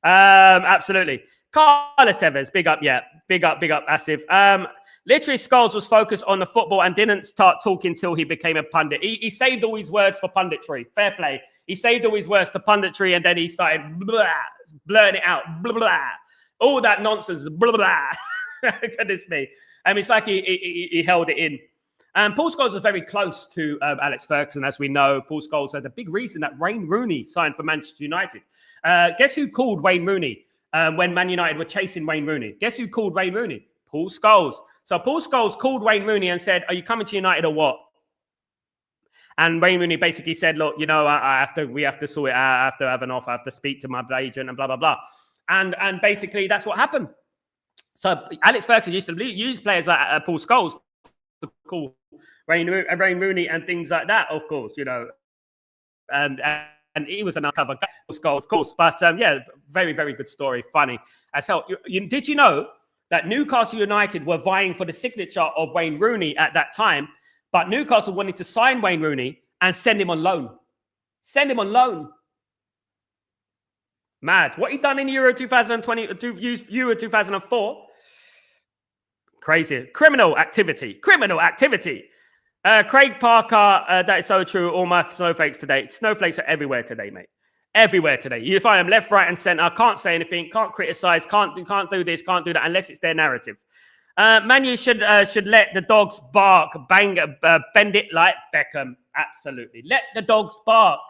Absolutely. Carlos Tevez, big up, yeah. Big up, Asif. Literally, Scholes was focused on the football and didn't start talking till he became a pundit. He saved all his words for punditry. Fair play. He saved all his words to punditry and then he started blurting it out. Blah, blah. All that nonsense. Blah, blah. Goodness me. It's like he held it in. Paul Scholes was very close to Alex Ferguson, as we know. Paul Scholes had a big reason that Wayne Rooney signed for Manchester United. Guess who called Wayne Rooney when Man United were chasing Wayne Rooney? Guess who called Wayne Rooney? Paul Scholes. So Paul Scholes called Wayne Rooney and said, "Are you coming to United or what?" And Wayne Rooney basically said, "Look, you know, we have to sort it out. I have to have an offer. I have to speak to my agent and blah blah blah." And basically that's what happened. So Alex Ferguson used to use players like Paul Scholes to call Wayne Rooney and things like that, of course, you know. And he was an undercover guy, Scholes, of course. But yeah, very, very good story. Funny as hell. Did you know that Newcastle United were vying for the signature of Wayne Rooney at that time, but Newcastle wanted to sign Wayne Rooney and send him on loan? Send him on loan. Mad. What he done in Euro 2020, Euro 2004? Crazy. Criminal activity. Craig Parker, that is so true. All my snowflakes today. Snowflakes are everywhere today, mate. Everywhere today. You find them left, right, and centre. Can't say anything. Can't criticise. Can't do this. Can't do that unless it's their narrative. Manu should let the dogs bark. Bend it like Beckham. Absolutely. Let the dogs bark.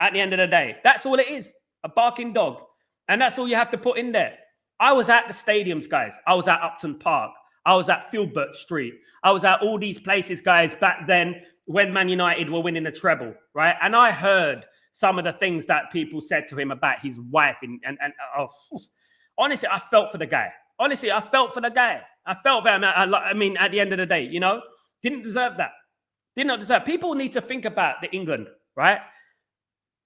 At the end of the day, that's all it is. A barking dog, and that's all you have to put in there. I was at the stadiums, guys. I was at Upton Park. I was at Filbert Street. I was at all these places, guys, back then when Man United were winning the treble, right? And I heard some of the things that people said to him about his wife. Honestly, I felt for the guy. I felt for him. I mean, at the end of the day, you know, didn't deserve that. Did not deserve. People need to think about the England, right?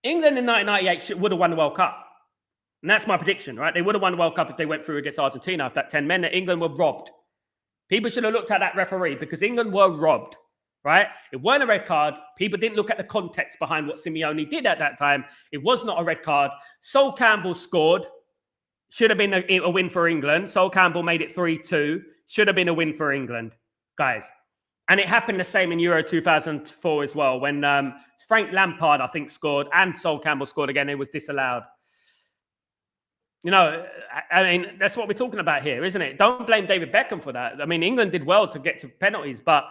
England in 1998 would have won the World Cup. And that's my prediction, right? They would have won the World Cup if they went through against Argentina. If that 10 men, England were robbed. People should have looked at that referee because England were robbed, right? It weren't a red card. People didn't look at the context behind what Simeone did at that time. It was not a red card. Sol Campbell scored. Should have been a win for England. Sol Campbell made it 3-2. Should have been a win for England, guys. And it happened the same in Euro 2004 as well when Frank Lampard, I think, scored and Sol Campbell scored again. It was disallowed. You know, I mean, that's what we're talking about here, isn't it? Don't blame David Beckham for that. I mean, England did well to get to penalties, but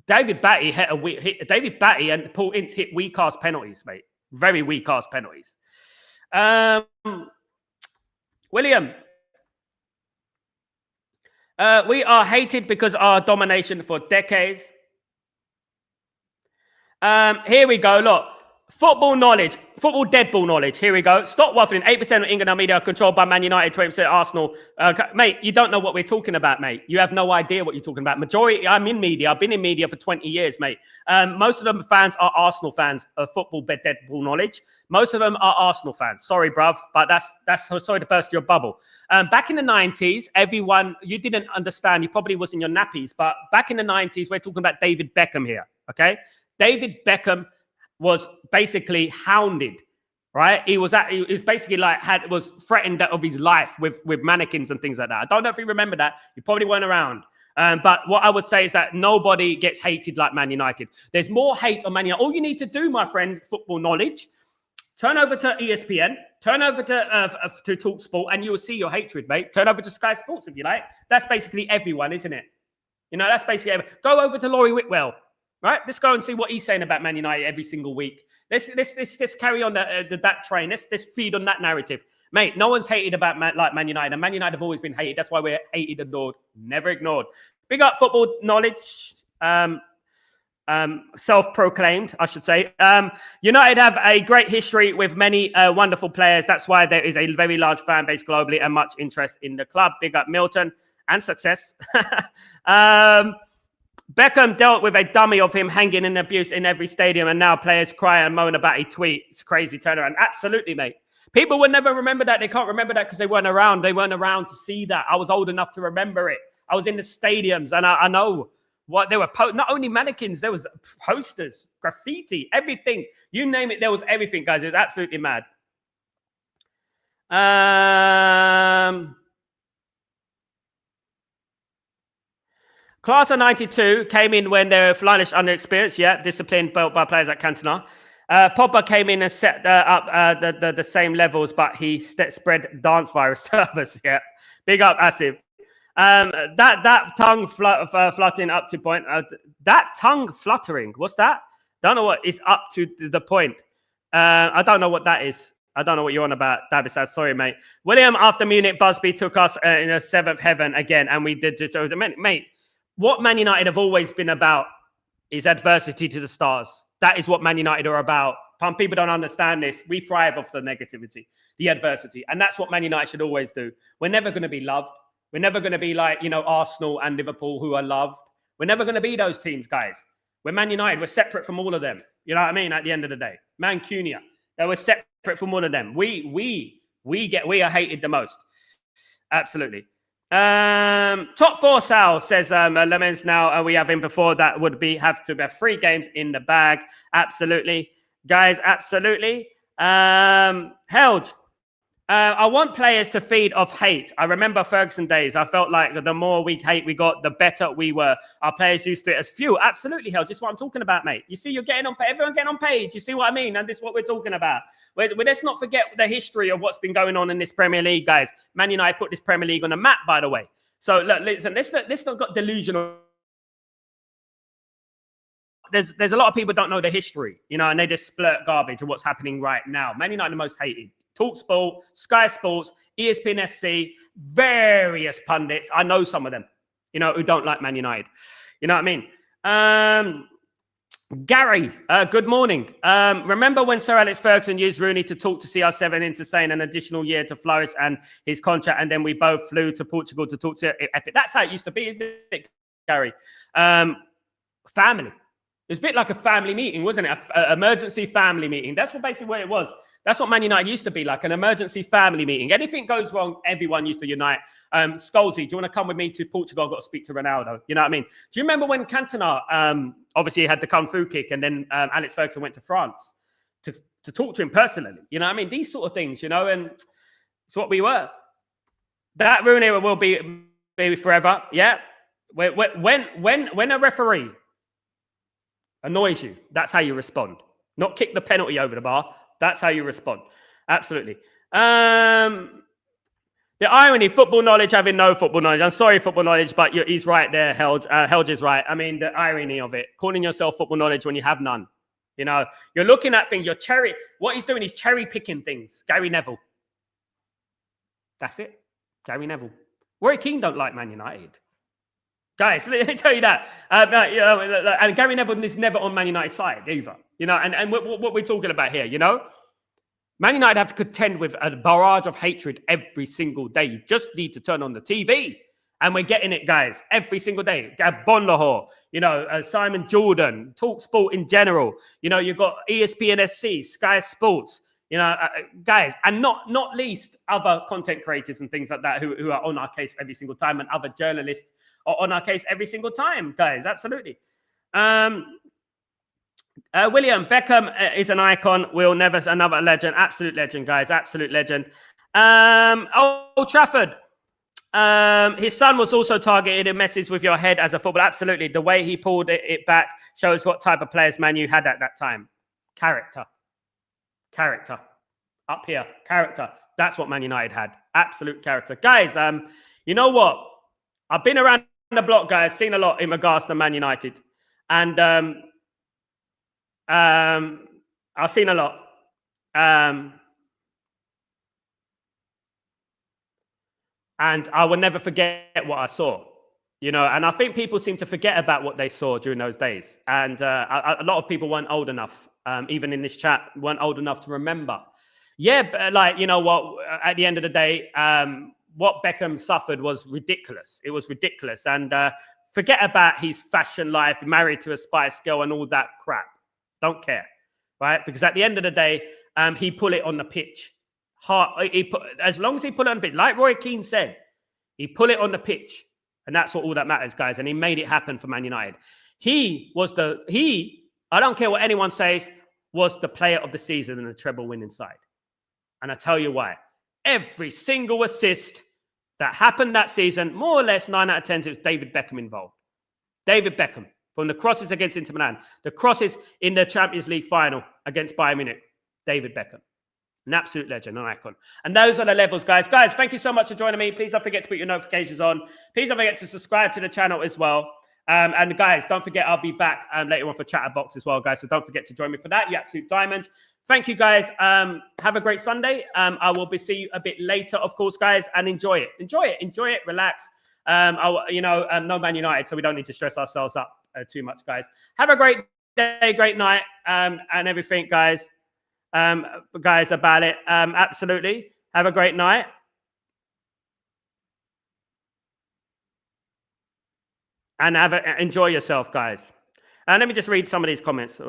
David Batty David Batty and Paul Ince hit weak-ass penalties, mate. Very weak-ass penalties. William, we are hated because of our domination for decades. Here we go. Look, football knowledge, football dead ball knowledge. Here we go. Stop waffling. 8% of England media are controlled by Man United, 20% Arsenal. Mate, you don't know what we're talking about, mate. You have no idea what you're talking about. Majority, I'm in media. I've been in media for 20 years, mate. Most of them fans are Arsenal fans of football dead ball knowledge. Most of them are Arsenal fans. Sorry, bruv, but that's sorry to burst your bubble. Back in the 90s, everyone, you didn't understand. You probably was in your nappies, but back in the 90s, we're talking about David Beckham here, okay? David Beckham was basically hounded, right? He was basically like was threatened of his life with mannequins and things like that. I don't know if you remember that. You probably weren't around. But what I would say is that nobody gets hated like Man United. There's more hate on Man United. All you need to do, my friend, football knowledge, turn over to ESPN, turn over to TalkSport, and you will see your hatred, mate. Turn over to Sky Sports if you like. That's basically everyone, isn't it? You know, that's basically everyone. Go over to Laurie Whitwell, right? Let's go and see what he's saying about Man United every single week. Let's carry on that train. Let's feed on that narrative. Mate, no one's hated about Man United. And Man United have always been hated. That's why we're hated, adored, never ignored. Big up football knowledge. Self-proclaimed, I should say. United have a great history with many wonderful players. That's why there is a very large fan base globally and much interest in the club. Big up Milton and success. Beckham dealt with a dummy of him hanging in abuse in every stadium, and now players cry and moan about a tweet. It's crazy turnaround. Absolutely, mate. People would never remember that. They can't remember that because they weren't around. They weren't around to see that. I was old enough to remember it. I was in the stadiums, and I know what there were. Not only mannequins, there was posters, graffiti, everything. You name it, there was everything, guys. It was absolutely mad. Class of 92 came in when they were flourish under experience. Yeah, disciplined built by players like Cantona. Pogba came in and set up the same levels, but he spread dance virus servers. Yeah, big up Asif. That tongue fluttering up to point. That tongue fluttering. What's that? Don't know what is up to the point. I don't know what that is. I don't know what you're on about, Dabisad. Sorry, mate. William, after Munich, Busby took us in the seventh heaven again, and we did it. Mate, what Man United have always been about is adversity to the stars. That is what Man United are about. Some people don't understand this. We thrive off the negativity, the adversity. And that's what Man United should always do. We're never going to be loved. We're never going to be like, Arsenal and Liverpool who are loved. We're never going to be those teams, guys. We're Man United. We're separate from all of them. You know what I mean? At the end of the day. Mancunia. That we're separate from all of them. We are hated the most. Absolutely. Top four, Sal says Lemens now. We have him before. That would have to be 3 games in the bag. Absolutely. Guys, absolutely. Held. I want players to feed off hate. I remember Ferguson days. I felt like the more hate we got, the better we were. Our players used to it as few. Absolutely, Held. This is what I'm talking about, mate. You see, you're getting on. Everyone getting on page. You see what I mean? And this is what we're talking about. Let's not forget the history of what's been going on in this Premier League, guys. Man United put this Premier League on the map, by the way. So look, listen. Let's not got delusional. There's a lot of people don't know the history, and they just splurt garbage of what's happening right now. Man United the most hated. TalkSport, Sky Sports, ESPN FC, various pundits. I know some of them, who don't like Man United. You know what I mean? Gary, good morning. Remember when Sir Alex Ferguson used Rooney to talk to CR7 into saying an additional year to flourish and his contract, and then we both flew to Portugal to talk to Epic. That's how it used to be, isn't it, Gary? Family. It was a bit like a family meeting, wasn't it? An emergency family meeting. That's basically what it was. That's what Man United used to be, like an emergency family meeting. Anything goes wrong, everyone used to unite. Scholesy, do you want to come with me to Portugal? I've got to speak to Ronaldo. You know what I mean? Do you remember when Cantona obviously had the Kung Fu kick, and then Alex Ferguson went to France to talk to him personally? You know what I mean? These sort of things, and it's what we were. That Rooney will be forever. Yeah. When a referee annoys you, that's how you respond. Not kick the penalty over the bar. That's how you respond. Absolutely. The irony, football knowledge having no football knowledge. I'm sorry, football knowledge, but he's right there, Helge is right. I mean, the irony of it. Calling yourself football knowledge when you have none. You're looking at things. What he's doing is cherry picking things. Gary Neville. That's it. Gary Neville. Roy Keane don't like Man United. Guys, let me tell you that. And Gary Neville is never on Man United's side either. And what we're talking about here, Man United have to contend with a barrage of hatred every single day. You just need to turn on the TV. And we're getting it, guys, every single day. Bon Lahore, Simon Jordan, TalkSport in general. You've got ESPN SC, Sky Sports, guys, and not least other content creators and things like that who are on our case every single time, and other journalists are on our case every single time, guys. Absolutely. William Beckham is an icon. We'll never another legend. Absolute legend, guys. Absolute legend. Old Trafford. His son was also targeted and messes with your head as a footballer. Absolutely. The way he pulled it back shows what type of players Man U had at that time. Character. Up here. Character. That's what Man United had. Absolute character. Guys, you know what? I've been around the block, guys. Seen a lot in regards to Man United. And I've seen a lot. And I will never forget what I saw, you know. And I think people seem to forget about what they saw during those days. And a lot of people weren't old enough, even in this chat, weren't old enough to remember. Yeah, but like, you know what, at the end of the day, what Beckham suffered was ridiculous. It was ridiculous. And forget about his fashion life, married to a Spice Girl and all that crap. Don't care, right? Because at the end of the day, he put it on the pitch. As long as he put it on the pitch, like Roy Keane said, he put it on the pitch. And that's all that matters, guys. And he made it happen for Man United. I don't care what anyone says, was the player of the season in the treble winning side. And I tell you why. Every single assist that happened that season, more or less 9 out of 10, it was David Beckham involved. David Beckham, from the crosses against Inter Milan, the crosses in the Champions League final against Bayern Munich, David Beckham. An absolute legend, an icon. And those are the levels, guys. Guys, thank you so much for joining me. Please don't forget to put your notifications on. Please don't forget to subscribe to the channel as well. And guys, don't forget, I'll be back later on for Chatterboxer as well, guys. So don't forget to join me for that. You absolute diamonds. Thank you, guys. Have a great Sunday. I will see you a bit later, of course, guys. And enjoy it. Enjoy it. Relax. No Man United, so we don't need to stress ourselves up too much, guys. Have a great day, great night, and everything, guys. About it. Absolutely. Have a great night. And enjoy yourself, guys. And let me just read some of these comments.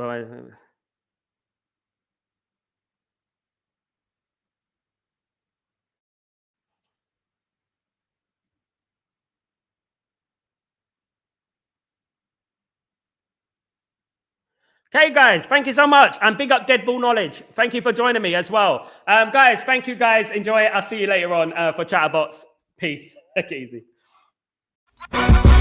Okay, guys, thank you so much. And big up Deadball Knowledge. Thank you for joining me as well. Guys, thank you, guys. Enjoy it. I'll see you later on for Chatterbox. Peace. Take it easy.